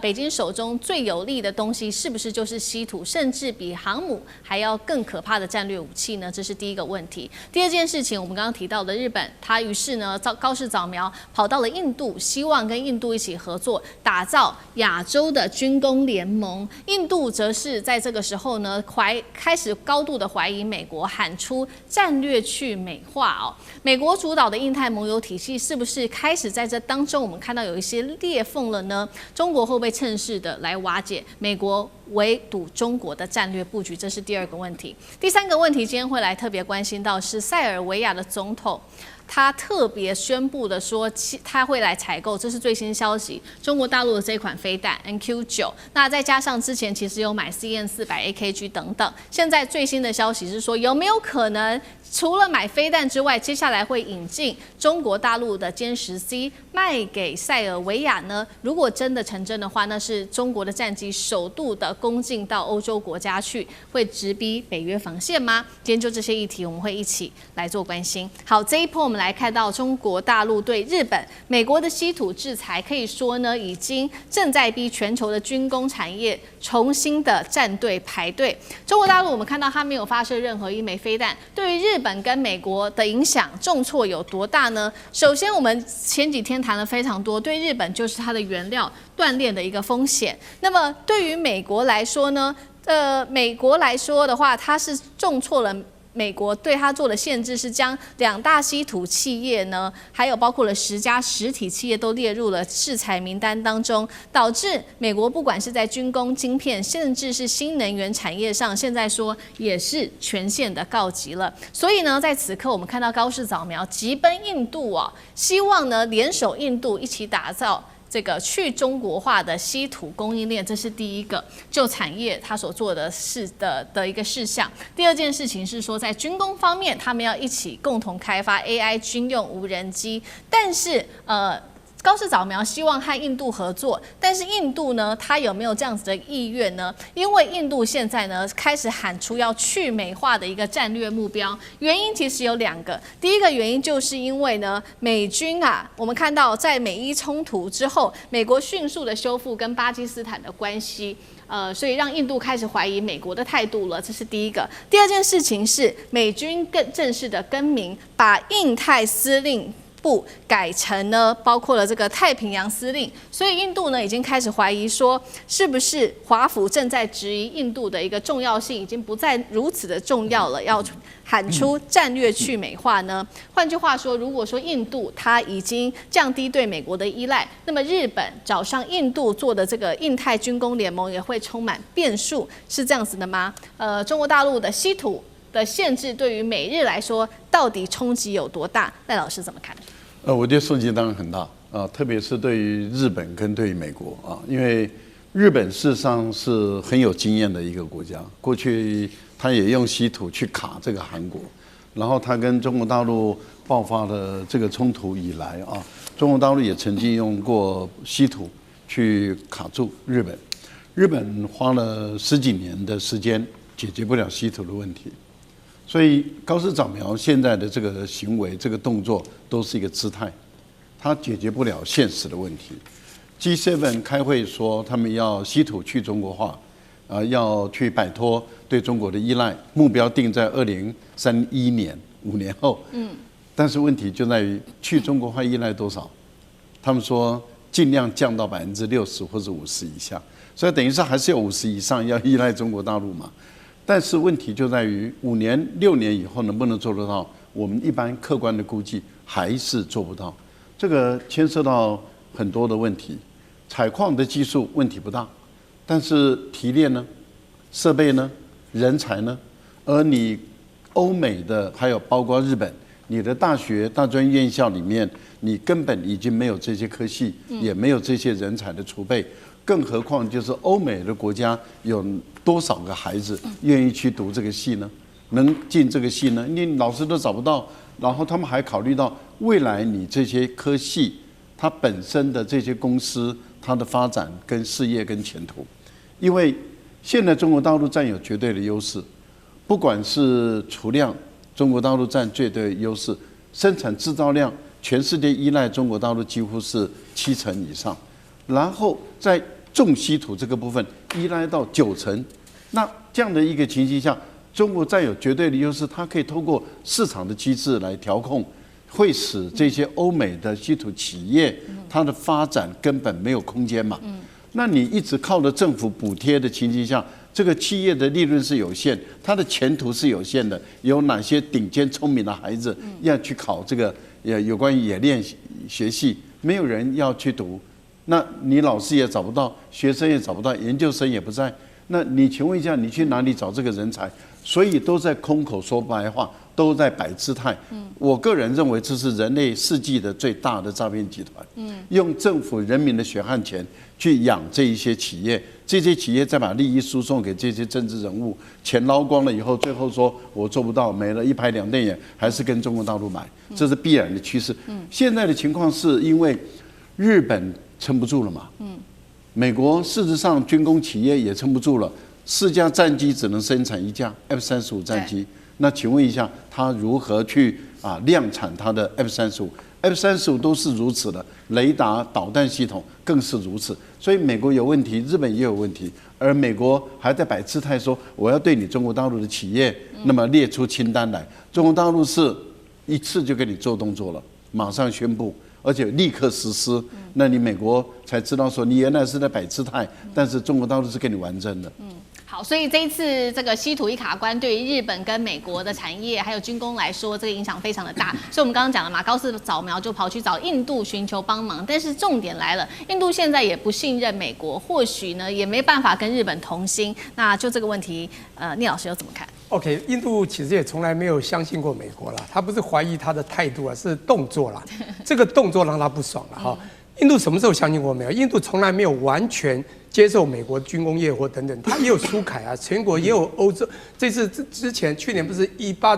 北京手中最有利的東西是不是就是稀土，甚至比航母還要更可怕的戰略武器呢？這是第一個問題。第二件事情，我們剛剛提到的日本，他於是呢高市早苗跑到了印度，希望跟印度一起合作，打造亞洲的軍工聯盟。印度則是在這個時候呢開始高度的懷疑美國，喊出戰略去美化美國主導的印太盟友體系是不是開始在這當中，我們看到有一些裂縫了呢？中國会不會趁勢的來瓦解美國圍堵中國的戰略布局？這是第二個問題。第三個問題，今天會來特別關心到是塞爾維亞的總統。他特別宣布的說，他會來採購，這是最新消息。中國大陸的這款飛彈 NQ9，那再加上之前其實有買 CN400 AKG 等等，現在最新的消息是說，有沒有可能除了買飛彈之外，接下來會引進中國大陸的殲10C賣給塞爾維亞呢？如果真的成真的話，那是中國的戰機首度的攻進到歐洲國家去，會直逼北約防線嗎？今天就這些議題，我們會一起來做關心。好，這一波我們來看到中國大陸對日本、美國的稀土制裁，可以說呢，已經正在逼全球的軍工產業重新的站隊排隊。中國大陸我們看到它沒有發射任何一枚飛彈，對於日本跟美國的影響重挫有多大呢？首先，我們前幾天談了非常多，對日本就是它的原料斷裂的一個風險。那麼對於美國來說呢，美國來說的話，它是重挫了。美國對他做的限制是將2大稀土企業呢，還有包括了10家實體企業都列入了制裁名單當中，導致美國不管是在軍工、晶片，甚至是新能源產業上，現在說也是全線的告急了。所以呢，在此刻我們看到高市早苗急奔印度希望呢聯手印度一起打造這個去中國化的稀土供應鏈，這是第一個就產業他所做的事的一個事項。第二件事情是說，在軍工方面，他們要一起共同開發 AI 軍用無人機，但是高市早苗希望和印度合作，但是印度呢，它有没有這樣子的意願呢？因為印度現在呢開始喊出要去美化的一個戰略目標，原因其實有2個。第一個原因就是因為呢，美軍啊，我們看到在美伊衝突之後，美國迅速的修復跟巴基斯坦的關係。所以讓印度開始懷疑美國的態度了，這是第一個。第二件事情是美軍更正式的更名，把印太司令部改成呢，包括了這個太平洋司令，所以印度呢已經開始懷疑說，是不是華府正在質疑印度的一個重要性已經不再如此的重要了，要喊出戰略去美化呢？換句話說，如果說印度它已經降低對美國的依賴，那麼日本找上印度做的這個印太軍工聯盟也會充滿變數，是這樣子的嗎？中國大陸的稀土的限制對於美日來說，到底衝擊有多大？賴老師怎麼看？我覺得衝擊當然很大啊，特別是对於日本跟对於美國啊，因為日本事實上是很有經驗的一個國家，過去他也用稀土去卡這個韓國，然後他跟中國大陸爆發了這個衝突以來啊，中國大陸也曾經用過稀土去卡住日本，日本花了10幾年的時間解決不了稀土的問題。所以高市早苗現在的這個行為、這個動作都是一個姿態，它解決不了現實的問題。G7 開會說他們要稀土去中國化，要去擺脫對中國的依賴，目標定在2031年，5年後。但是問題就在於去中國化依賴多少？他們說盡量降到60%或者50%以下，所以等於是還是有50%以上要依賴中國大陸嘛。但是問題就在於5年、6年以後能不能做得到？我們一般客觀的估計還是做不到。這個牽涉到很多的問題，採礦的技術問題不大，但是提煉呢、設備呢、人才呢？而你歐美的還有包括日本，你的大學、大專院校裡面，你根本已經沒有這些科系，也沒有這些人才的儲備。更何況就是歐美的國家有多少個孩子願意去讀這個系呢？能進這個系呢？你老師都找不到，然後他們還考慮到未來你這些科系它本身的這些公司它的發展跟事業跟前途，因為現在中國大陸佔有絕對的優勢，不管是儲量，中國大陸佔絕對的優勢，生產製造量，全世界依賴中國大陸幾乎是70%以上，然後在重稀土這個部分依賴到90%，那這樣的一個情形下，中國佔有絕對的優勢，它可以通過市場的機制來調控，會使這些歐美的稀土企業它的發展根本沒有空間嘛。那你一直靠着政府補貼的情形下，這個企業的利潤是有限，它的前途是有限的。有哪些頂尖聰明的孩子要去考這個有關於冶煉學系，沒有人要去讀。那你老師也找不到，學生也找不到，研究生也不在。那你請問一下，你去哪裡找這個人才？所以都在空口說白話，都在擺姿態。我個人認為這是人類世紀的最大的詐騙集團。用政府人民的血汗錢去養這一些企業，這些企業再把利益輸送給這些政治人物，錢撈光了以後，最後說我做不到，沒了，一拍兩瞪眼，還是跟中國大陸買，這是必然的趨勢。現在的情況是因為日本撐不住了嘛？美國事實上軍工企業也撐不住了，4架戰機只能生產1架 F-35戰機。那請問一下，它如何去量產它的 F-35？F-35都是如此的，雷達、導彈系統更是如此。所以美國有問題，日本也有問題，而美國還在擺姿態說我要對你中國大陸的企業那麼列出清單來。中國大陸是一次就給你做動作了，馬上宣布。而且立刻實施，那你美國才知道說你原來是在擺姿態，但是中國大陸是跟你玩真的。好，所以這一次這個稀土一卡關，對於日本跟美國的產業還有軍工來說，這個影響非常的大。所以我們剛剛講了嘛，高市早苗就跑去找印度尋求幫忙，但是重點來了，印度現在也不信任美國，或許呢也沒辦法跟日本同心。那就這個問題，聶老師又怎麼看？OK， 印度其實也從來沒有相信過美國啦，他不是懷疑他的態度啊，是動作啦。這個動作讓他不爽了哈。印度什麼時候相信過沒有？印度從來沒有完全接受美國軍工業或等等，它也有蘇凱啊，全國也有歐洲。這次之前去年不是印巴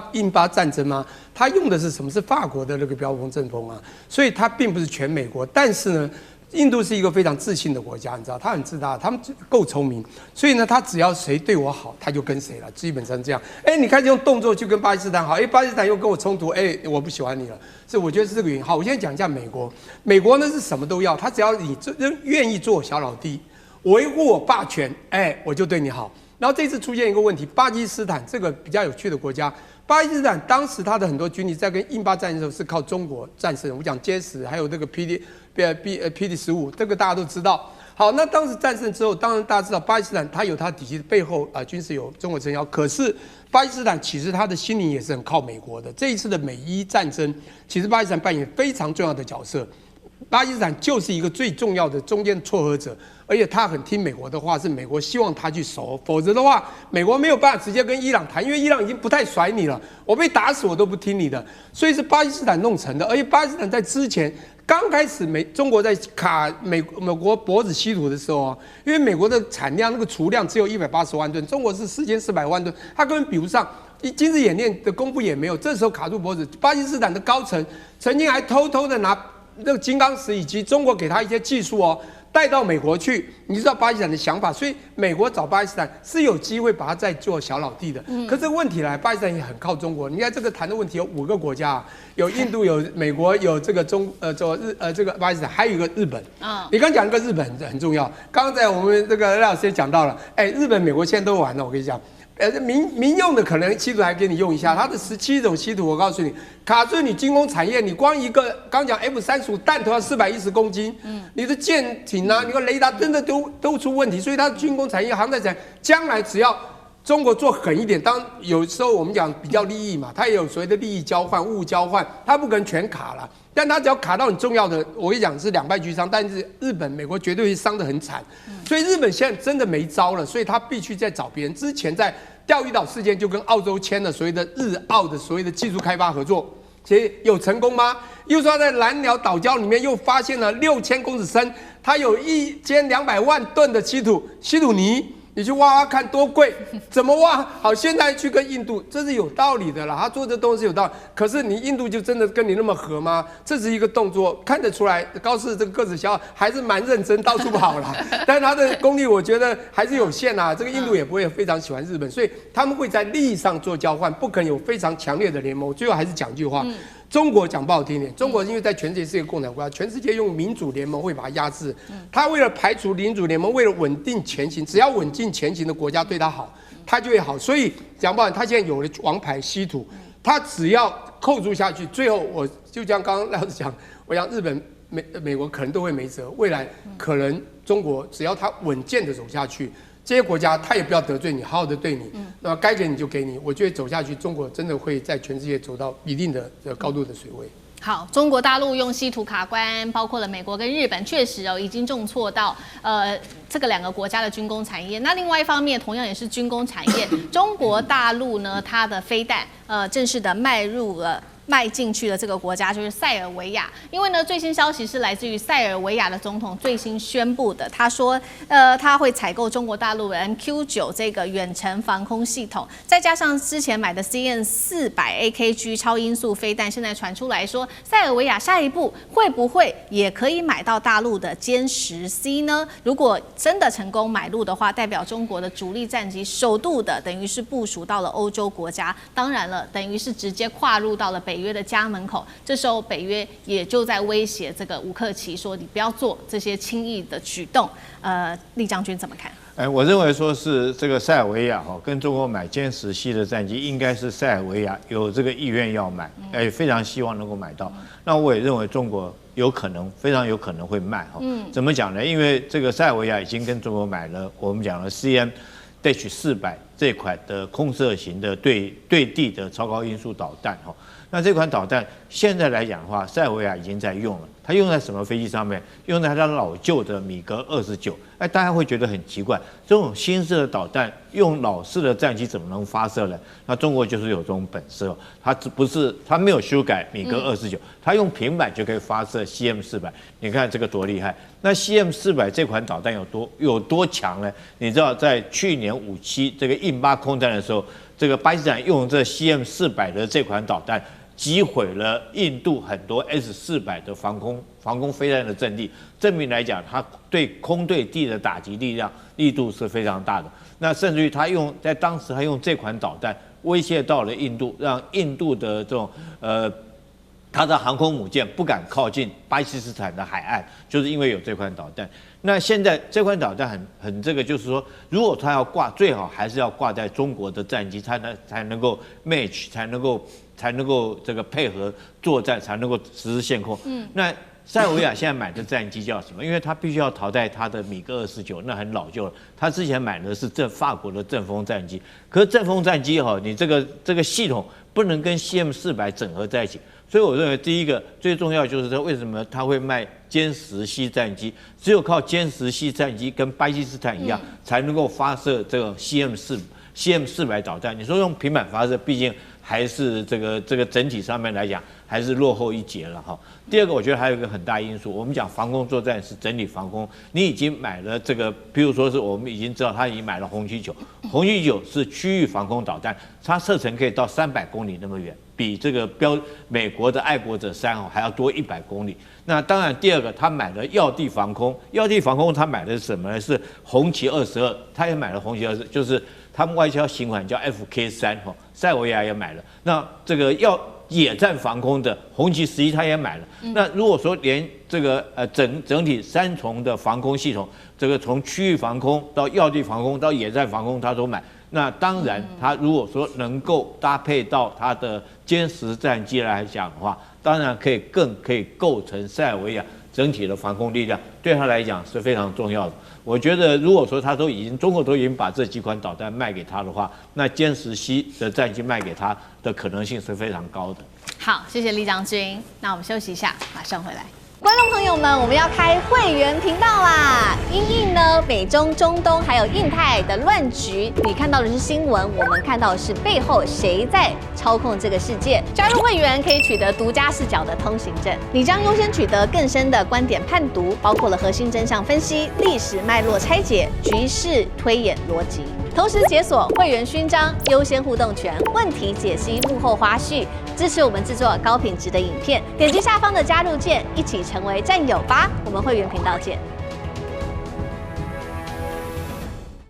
戰爭嗎？它用的是什麼？是法國的那個標風陣風啊，所以它並不是全美國。但是呢，印度是一個非常自信的國家，你知道，他很自大，他們夠聰明，所以呢，他只要誰對我好，他就跟誰了，基本上這樣。你開始用動作去跟巴基斯坦好，巴基斯坦又跟我衝突，我不喜歡你了，所以我覺得是這個原因。好，我現在講一下美國，美國呢是什麼都要，他只要你願意做小老弟，維護我霸權，我就對你好。然後這次出現一個問題，巴基斯坦這個比較有趣的國家。巴基斯坦當時他的很多軍力在跟印巴戰爭的時候是靠中國戰勝，我講殲10，還有這個 PD-15，這個大家都知道。好，那當時戰勝之後，當然大家知道巴基斯坦它有它體系的背後軍事有中國撐腰，可是巴基斯坦其實它的心靈也是很靠美國的。這一次的美伊戰爭，其實巴基斯坦扮演非常重要的角色。巴基斯坦就是一個最重要的中間撮合者，而且他很聽美國的話，是美國希望他去守，否則的話，美國沒有辦法直接跟伊朗談，因為伊朗已經不太甩你了，我被打死我都不聽你的，所以是巴基斯坦弄成的。而且巴基斯坦在之前剛開始中國在卡美國脖子稀土的時候因為美國的產量那個儲量只有180萬噸，中國是4400萬噸，他根本比不上。今日演練的功夫也沒有，這時候卡住脖子，巴基斯坦的高層曾經還偷偷的拿那個金剛石以及中國給他一些技術帶到美國去，你知道巴基斯坦的想法，所以美國找巴基斯坦是有機會把它再做小老弟的。可是問題來，巴基斯坦也很靠中國。你看這個談的問題有5個國家，有印度、有美國、有這個這個巴基斯坦，還有一個日本。你剛講一個日本很重要，剛剛在我們這個賴老師也講到了，日本、美國現在都玩了，我跟你講。民用的可能稀土還給你用一下，它的17種稀土，我告訴你，卡住你軍工產業，你光一個剛講 F-35彈頭要410公斤，你的艦艇啊，你個雷達真的都出問題，所以它的軍工產業、航太產業，將來只要中國做狠一點，當有時候我們講比較利益嘛，它也有所謂的利益交換、物交換，它不可能全卡了，但它只要卡到你重要的，我跟你講是兩敗俱傷，但是日本、美國絕對會傷得很慘，所以日本現在真的沒招了，所以他必須再找別人。之前在釣魚島事件就跟澳洲簽了所謂的日澳的所謂的技術開發合作，其實有成功嗎？又說在藍鳥島礁裡面又發現了6000公尺深，它有1200萬噸的稀土泥。你去挖挖看多貴，怎麼挖？好，現在去跟印度，這是有道理的啦。他做這東西有道理，可是你印度就真的跟你那麼合嗎？這是一個動作，看得出來高市這個個子小，還是蠻認真，到處跑啦。但是他的功力，我覺得還是有限啊。這個印度也不會非常喜歡日本，所以他們會在利益上做交換，不可能有非常強烈的聯盟。最後還是講句話。中國講不好聽一點，中國因為在全世界是一個共產國家，全世界用民主聯盟會把它壓制。他為了排除民主聯盟，為了穩定前行，只要穩定前行的國家對他好，他就會好。所以講不好，他現在有了王牌稀土，他只要扣住下去，最後我就像剛剛賴老師講，我想日本、美國可能都會沒轍，未來可能中國只要他穩健的走下去。這些國家他也不要得罪你，好好的對你，那麼該給你就給你。我覺得走下去，中國真的會在全世界走到一定的高度的水位。好，中國大陸用稀土卡關，包括了美國跟日本，確實已經重挫到這個2個國家的軍工產業。那另外一方面，同樣也是軍工產業，中國大陸呢，它的飛彈正式的邁進去的這個國家就是塞爾維亞，因為呢，最新消息是來自於塞爾維亞的總統最新宣布的，他說，他會採購中國大陸的 MQ9這個遠程防空系統，再加上之前買的 CN400 AKG 超音速飛彈，現在傳出來說，塞爾維亞下一步會不會也可以買到大陸的殲10C 呢？如果真的成功買入的話，代表中國的主力戰機首度的等於是部署到了歐洲國家，當然了，等於是直接跨入到了北約的家門口，這時候北約也就在威脅這個烏克奇說：“你不要做這些輕易的舉動。”厲將軍怎麼看？我認為說是這個塞爾維亞跟中國買殲10C的戰機，應該是塞爾維亞有這個意願要買，非常希望能夠買到。那我也認為中國有可能，非常有可能會賣哈。怎麼講呢？因為這個塞爾維亞已經跟中國買了我們講的 CN-400這款的空射型的對地的超高音速導彈哈。那這款導彈現在來講的話，塞爾維亞已經在用了，它用在什麼飛機上面？用在它老舊的米格29。哎，大家會覺得很奇怪，這種新式的導彈用老式的戰機怎麼能發射呢？那中國就是有這種本事，它沒有修改米格29，它用平板就可以發射 CM400。你看這個多厲害！那 CM400這款導彈有多強呢？你知道在去年57這個印巴空戰的時候，這個巴基斯坦用這 CM400的這款導彈擊毀了印度很多 S400的防空飛彈的陣地，證明來講，它對空對地的打擊力度是非常大的。那甚至于在當時他用這款導彈威脅到了印度，讓印度的這種他的航空母艦不敢靠近巴基斯坦的海岸，就是因為有這款導彈。那現在這款導彈很這個，就是說，如果它要掛，最好還是要掛在中國的戰機，才能夠 match， 才能夠這個配合作戰，才能夠實施限控。那塞爾維亞現在買的戰機叫什麼？因為它必須要淘汰它的米格29，那很老舊了。他之前買的是法國的陣風戰機，可是陣風戰機你這個系統不能跟 CM400整合在一起。所以我認為第一個最重要就是說，為什麼他會賣歼10系戰機？只有靠歼10系戰機跟巴基斯坦一樣，才能夠發射這個 CM400導彈。你說用平板發射，畢竟還是這個整體上面來講還是落後一截了哈。第二個，我覺得還有一個很大因素，我們講防空作戰是整體防空，你已經買了這個，比如說是我們已經知道他已經買了紅旗9，紅旗9是區域防空導彈，它射程可以到300公里那麼遠，比這個美國的愛國者3還要多100公里。那當然，第二個他買了要地防空，要地防空他買的是什麼呢？是紅旗22，他也買了紅旗22，就是他們外交型款叫 FK3，塞爾維亞也買了。那這個要野戰防空的紅旗11他也買了。那如果說連這個整體3重的防空系統，這個從區域防空到要地防空到野戰防空他都買，那當然他如果說能夠搭配到他的歼10戰機來講的話，當然更可以構成塞爾維亞整體的防空力量，對他來講是非常重要的。我覺得，如果說中國都已經把這幾款導彈賣給他的話，那歼10系的戰機賣給他的可能性是非常高的。好，謝謝李將軍。那我們休息一下，馬上回來。觀眾朋友們，我們要開會員頻道啦！因應呢美中、中東還有印太的亂局，你看到的是新聞，我們看到的是背後誰在操控這個世界。加入會員可以取得獨家視角的通行證，你將優先取得更深的觀點判讀，包括了核心真相分析、歷史脈絡拆解、局勢推演邏輯。同時解鎖會員勳章、優先互動權、問題解析、幕後花絮，支持我們制作高品質的影片。點擊下方的加入鍵，一起成為戰友吧！我們會員頻道見。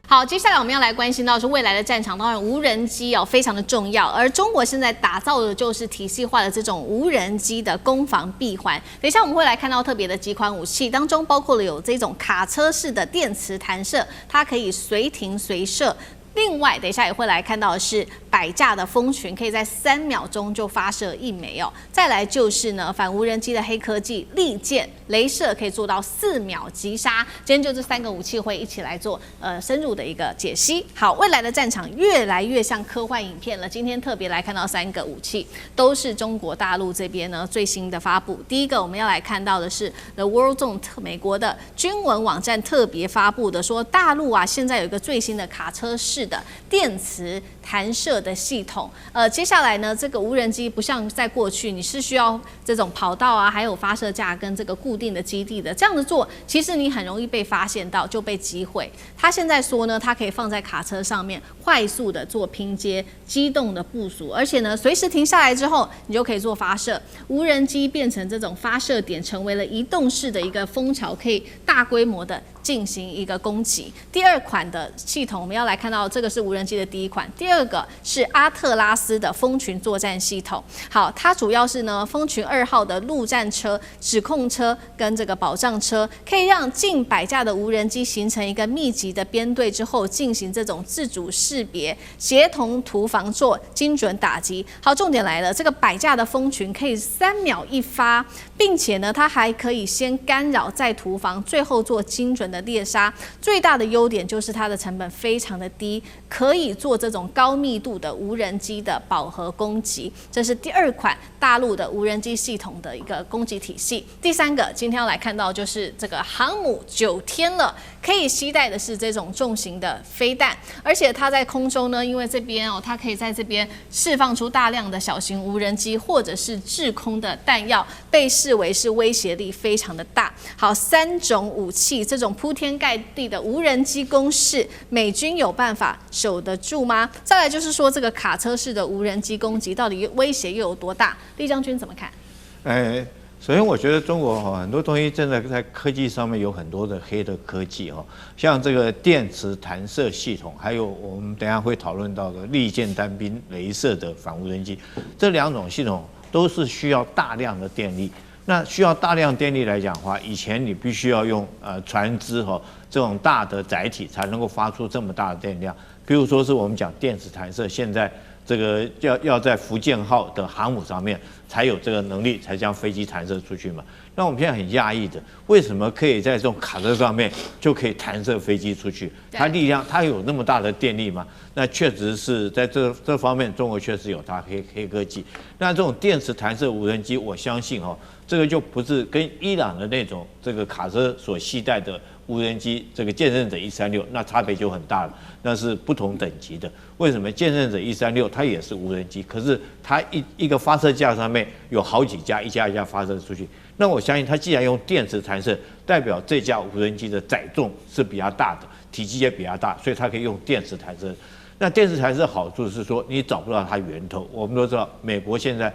好，接下來我們要來關心到是未來的戰場，當然無人機非常的重要，而中國現在打造的就是體系化的這種無人機的攻防閉環。等一下我們會來看到特別的幾款武器，當中包括了有這種卡車式的電磁彈射，它可以隨停隨射。另外，等一下也會來看到的是百架的蜂群，可以在3秒鐘就發射1枚哦。再來就是呢，反無人機的黑科技利劍、雷射可以做到4秒擊殺。今天就這3個武器會一起來做深入的一個解析。好，未來的戰場越來越像科幻影片了。今天特別來看到3個武器，都是中國大陸這邊呢最新的發布。第一個我們要來看到的是 The War Zone 美國的軍文網站特別發布的，說大陸現在有一個最新的卡車式的電磁彈射的系統。接下來呢，這個無人機不像在過去，你是需要這種跑道還有發射架跟這個固定的基地的，這樣子做，其實你很容易被發現到，就被擊毀。他現在說呢，它可以放在卡車上面，快速的做拼接、機動的部署，而且呢，隨時停下來之後，你就可以做發射。無人機變成這種發射點，成為了移動式的一個蜂巢，可以大規模的進行一個攻擊。第二款的系統，我們要來看到這個是無人機的第一款，第二個是阿特拉斯的蜂群作戰系統。好，它主要是呢蜂群2號的陸戰車、指控車跟這個保障車，可以讓近100架的無人機形成一個密集的編隊之後，進行這種自主識別、協同圖防做精準打擊。好，重點來了，這個100架的蜂群可以3秒一發，並且呢，它還可以先干擾再圖防，最後做精準的的獵殺。最大的優點就是它的成本非常的低，可以做這種高密度的無人機的饱和攻擊。這是第2款大陸的無人機系統的一個攻擊體系。第3個，今天要來看到就是這個航母9天了，可以攜帶的是這種重型的飛彈，而且它在空中呢，因為這邊它可以在這邊釋放出大量的小型無人機或者是制空的彈藥，被視為是威脅力非常的大。好，3種武器，這種鋪天蓋地的無人機攻勢，美軍有辦法守得住嗎？再來就是說，這個卡車式的無人機攻擊到底威脅又有多大？李將軍怎麼看？首先我覺得中國很多東西真的在科技上面有很多的黑的科技像這個電磁彈射系統，還有我們等一下會討論到的利劍單兵雷射的反無人機，這2種系統都是需要大量的電力。那需要大量電力來講的話，以前你必須要用船隻這種大的載體才能夠發出這麼大的電量。比如說是我們講電磁彈射，現在這個要在福建號的航母上面才有這個能力，才將飛機彈射出去嘛。那我們現在很訝異的，為什麼可以在这種卡車上面就可以彈射飛機出去？它力量，它有那麼大的電力嗎？那確實是在這方面，中國確實有它黑科技。那這種電磁彈射無人機，我相信這個就不是跟伊朗的那種這個卡車所攜帶的無人機，這個劍聖者136，那差別就很大了，那是不同等級的。為什麼劍聖者136它也是無人機，可是它一個發射架上面有好幾架，一架一架發射出去。那我相信它既然用電磁彈射，代表這架無人機的載重是比較大的，體積也比較大，所以它可以用電磁彈射。那電磁彈射好處是說你找不到它源頭。我們都知道，美國現在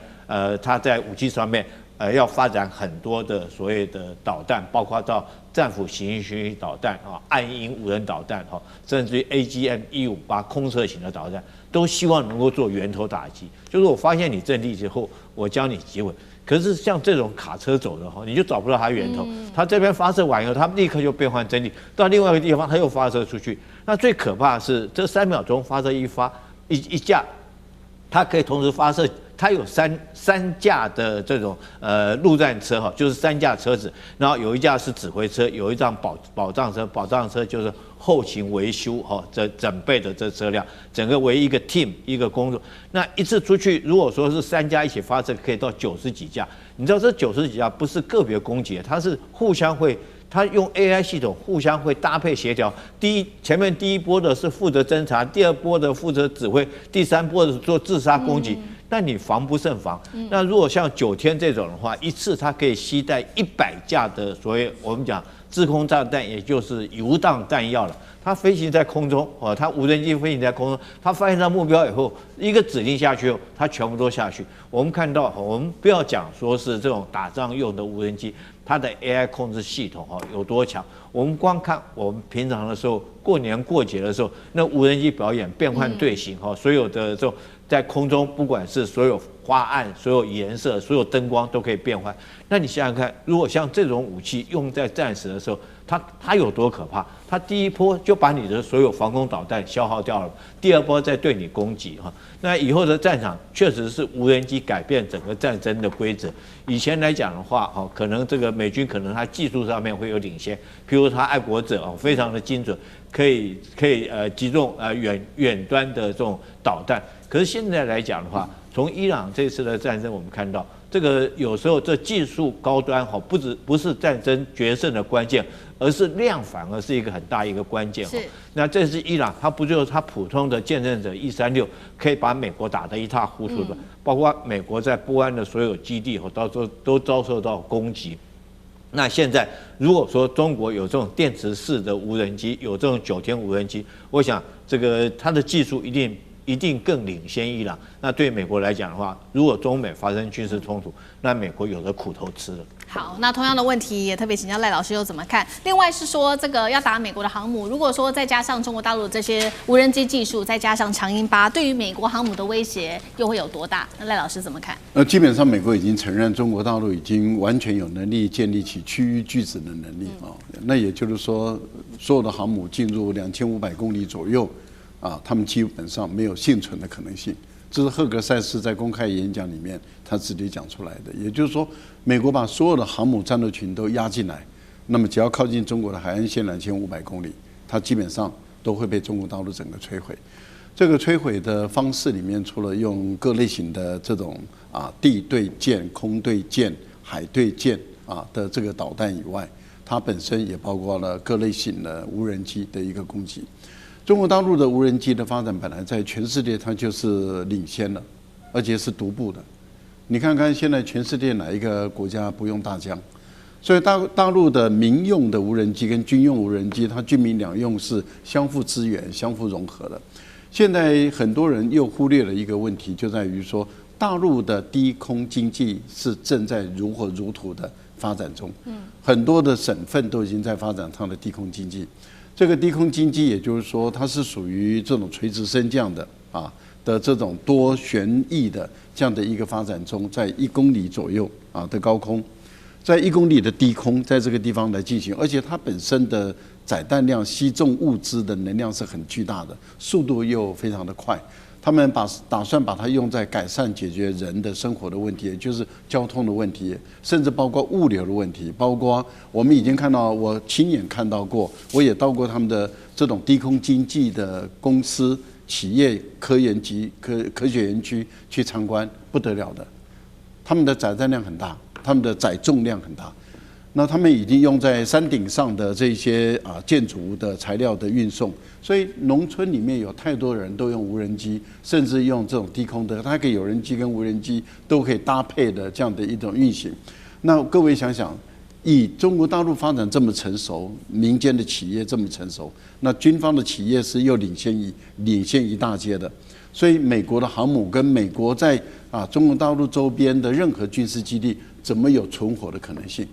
它在武器上面要發展很多的所謂的導彈，包括到戰斧行星巡弋導彈暗鷹無人導彈甚至於 AGM-158空射型的導彈，都希望能夠做源頭打擊。就是我發現你陣地之後，我將你擊毀。可是像這種卡車走的你就找不到它源頭。它這邊發射完以後，它立刻就變換陣地，到另外一個地方它又發射出去。那最可怕的是，這3秒鐘發射一架，它可以同時發射。它有三架的這種陸戰車就是3架車子，然後有一架是指揮車，有一輛保障車，保障車就是後勤維修整備的這車輛，整個為一個 team 一個工作。那一次出去，如果說是3架一起發射，可以到90幾架。你知道這90幾架不是個別攻擊，它是互相會。它用 AI 系統互相會搭配協調，前面第一波的是負責偵察，第2波的負責指揮，第3波的是做自殺攻擊。那你防不勝防。那如果像9天這種的話，一次它可以攜帶100架的所謂我們講制空炸彈，也就是游蕩彈藥了。它飛行在空中，它無人機飛行在空中，它發現到目標以後，一個指令下去後，它全部都下去。我們看到，我們不要講說是這種打仗用的無人機，它的 AI 控制系統有多強。我們光看我們平常的時候，過年過節的時候，那無人機表演變換隊形，所有的這種在空中，不管是所有花案、所有顏色、所有燈光都可以變換。那你想想看，如果像這種武器用在戰時的時候，它有多可怕？它第一波就把你的所有防空導彈消耗掉了，第2波再對你攻擊那以後的戰场確實是無人機改變整個戰爭的規則。以前來講的話，可能這個美軍可能它技術上面會有領先，譬如它愛國者非常的精準，可以擊中遠端的這種導彈。可是現在來講的話，從伊朗這次的戰爭，我們看到這個有時候這技術高端不是戰爭決勝的關鍵，而是量反而是一個很大一個關鍵。那這是伊朗，它不就是它普通的劍聖者136可以把美國打得一塌糊塗的，包括美國在波安的所有基地到時候都遭受到攻擊。那現在如果說中國有這種電磁式的無人機，有這種9天無人機，我想這個它的技術一定更領先伊朗。那對美國來講的話，如果中美發生軍事衝突，那美國有的苦頭吃了。好，那同樣的問題也特別請教賴老師又怎麼看？另外是說，這個要打美國的航母，如果說再加上中國大陸的這些無人機技術，再加上長鷹8，對於美國航母的威脅又會有多大？那賴老師怎麼看？基本上美國已經承認中國大陸已經完全有能力建立起區域拒止的能力那也就是說，所有的航母進入2500公里左右。他們基本上沒有幸存的可能性，這是赫格塞斯在公開演講裡面他自己講出來的。也就是說，美國把所有的航母戰鬥群都壓進來，那麼只要靠近中國的海岸線2500公里，它基本上都會被中國大陸整個摧毀。這個摧毀的方式裡面，除了用各類型的這種地對艦、空對艦、海對艦的這個導彈以外，它本身也包括了各類型的無人機的一個攻擊。中國大陸的無人機的發展本來在全世界它就是領先了，而且是獨步的。你看看現在全世界哪一個國家不用大疆？所以大陸的民用的無人機跟軍用無人機，它軍民兩用是相互支援、相互融合的。現在很多人又忽略了一個問題，就在於說大陸的低空經濟是正在如火如荼的發展中。很多的省份都已經在發展它的低空經濟。這個低空經濟，也就是說，它是屬於這種垂直升降的的這種多旋翼的這樣的一個發展中，在1公里左右的高空，在1公里的低空，在這個地方來進行，而且它本身的載彈量、吸重物資的能量是很巨大的，速度又非常的快。他們打算把它用在改善解決人的生活的問題，也就是交通的問題，甚至包括物流的問題，包括我們已經看到，我親眼看到過，我也到過他們的這種低空經濟的公司、企業、科學園區去參觀，不得了的，他們的載彈量很大，他們的載重量很大。那他們已經用在山頂上的這些建築物的材料的運送，所以農村裡面有太多人都用無人機，甚至用這種低空的，它可以有人機跟無人機都可以搭配的這樣的一種運行。那各位想想，以中國大陸發展這麼成熟，民間的企業這麼成熟，那軍方的企業是又領先一大截的。所以美國的航母跟美國在中國大陸周邊的任何軍事基地，怎麼有存活的可能性？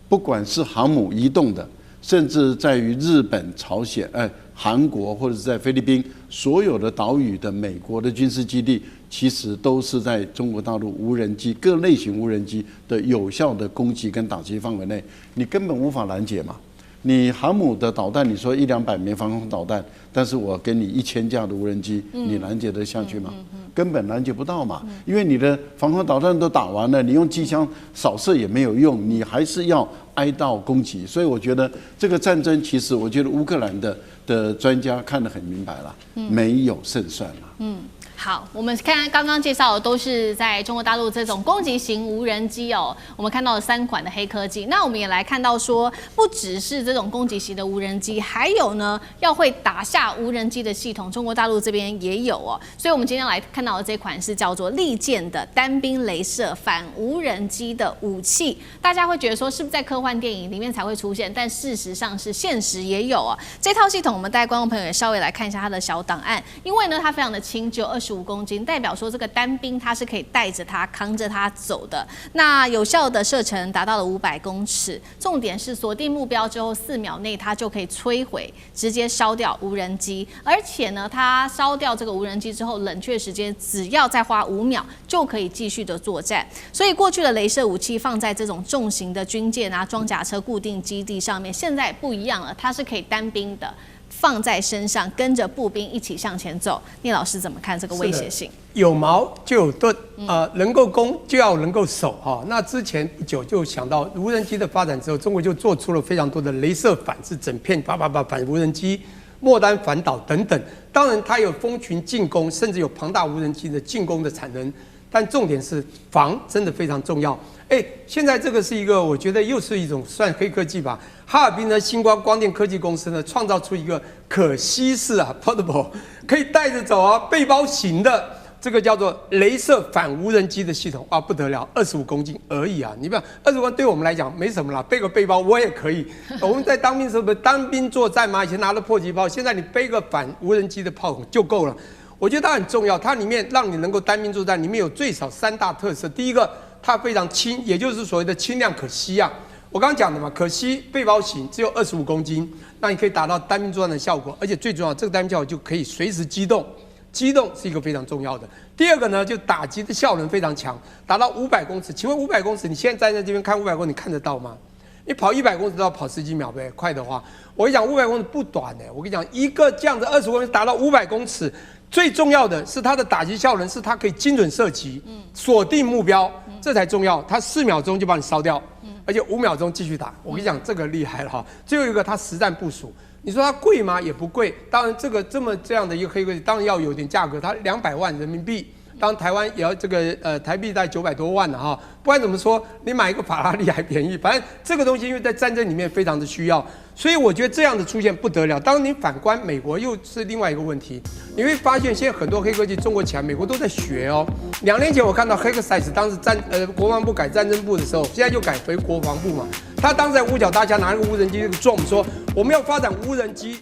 不管是航母移動的，甚至在於日本、朝鮮、韓國或者是在菲律賓所有的島嶼的美國的軍事基地，其實都是在中國大陸無人機各類型無人機的有效的攻擊跟打擊範圍內，你根本無法攔截嘛。你航母的導彈，你說100-200枚防空導彈，但是我給你1000架的無人機，你攔截得下去嗎？根本攔截不到嘛，因為你的防空導彈都打完了，你用機槍掃射也沒有用，你還是要挨到攻擊。所以我覺得這個戰爭，其實我覺得烏克蘭的專家看得很明白了，沒有勝算了。好，我們看剛剛介紹的都是在中國大陸這種攻擊型無人機哦，我們看到了3款的黑科技。那我們也來看到說，不只是這種攻擊型的無人機，還有呢要會打下無人機的系統，中國大陸這邊也有哦。所以我們今天來看到的這款是叫做利劍的單兵雷射反無人機的武器。大家會覺得說，是不是在科幻電影裡面才會出現？但事實上是現實也有哦。這套系統我們帶觀眾朋友也稍微來看一下它的小檔案，因為呢它非常的輕，只有25公斤，代表說這個單兵它是可以帶着它扛着它走的。那有效的射程達到了500公尺，重點是鎖定目標之後4秒內它就可以摧毀，直接燒掉無人機。而且呢，它燒掉這個無人機之後，冷卻時間只要再花5秒就可以繼續的作戰。所以過去的雷射武器放在這種重型的軍艦啊、裝甲車固定基地上面，現在不一樣了，它是可以單兵的。放在身上，跟着步兵一起向前走。聶老師怎麼看這個威脅性？有矛就有盾，能夠攻就要能夠守哈。那之前不久就想到無人機的發展之後，中國就做出了非常多的雷射反制，整片反無人機、末端反導等等。當然，它有蜂群進攻，甚至有龐大無人機的進攻的產能。但重點是防真的非常重要。現在這個是一個，我覺得又是一種算黑科技吧。哈爾濱的星光光電科技公司呢，創造出一個可攜式portable， 可以帶着走背包型的這個叫做雷射反無人機的系統，不得了，25公斤而已啊！你不要25公斤對我們來講沒什麼啦，背個背包我也可以。我們在當兵的時候不是單兵作戰嗎？以前拿了迫擊炮，現在你背個反無人機的炮筒就夠了。我覺得它很重要，它裡面讓你能夠單兵作戰，裡面有最少3大特色。第一個，它非常輕，也就是所謂的輕量可攜啊。我剛剛講的嘛，可攜背包型，只有25公斤，那你可以達到單兵作戰的效果，而且最重要，這個單兵效果就可以隨時機動，機動是一個非常重要的。第二個呢，就打擊的效能非常強，達到500公尺。請問500公尺，你現在站在這邊看500公尺，你看得到嗎？你跑100公尺都要跑10幾秒唄，快的話，我跟你講500公尺不短的。我跟你講，一個這樣子20公尺達到500公尺。最重要的是它的打擊效能，是它可以精準射擊，鎖定目標，這才重要。它4秒鐘就把你燒掉，而而且5秒鐘繼續打。我跟你講，這個厲害了哈。最後一個，它實戰部署。你說它貴嗎？也不貴。當然，這樣的一個黑科技，當然要有點價格。它200萬人民幣，當然台灣也要這個台幣大概900多萬了哈。不管怎麼說，你買一個法拉利還便宜。反正這個東西，因為在戰爭裡面非常的需要，所以我覺得這樣的出現不得了。當你反觀美國，又是另外一個問題。你會發現，現在很多黑科技中國起來，美國都在學哦。2年前我看到 Hexsight 當時國防部改戰爭部的時候，現在就改回國防部嘛。他當時在五角大廈拿那個無人機，那個 drone 說我們要發展無人機。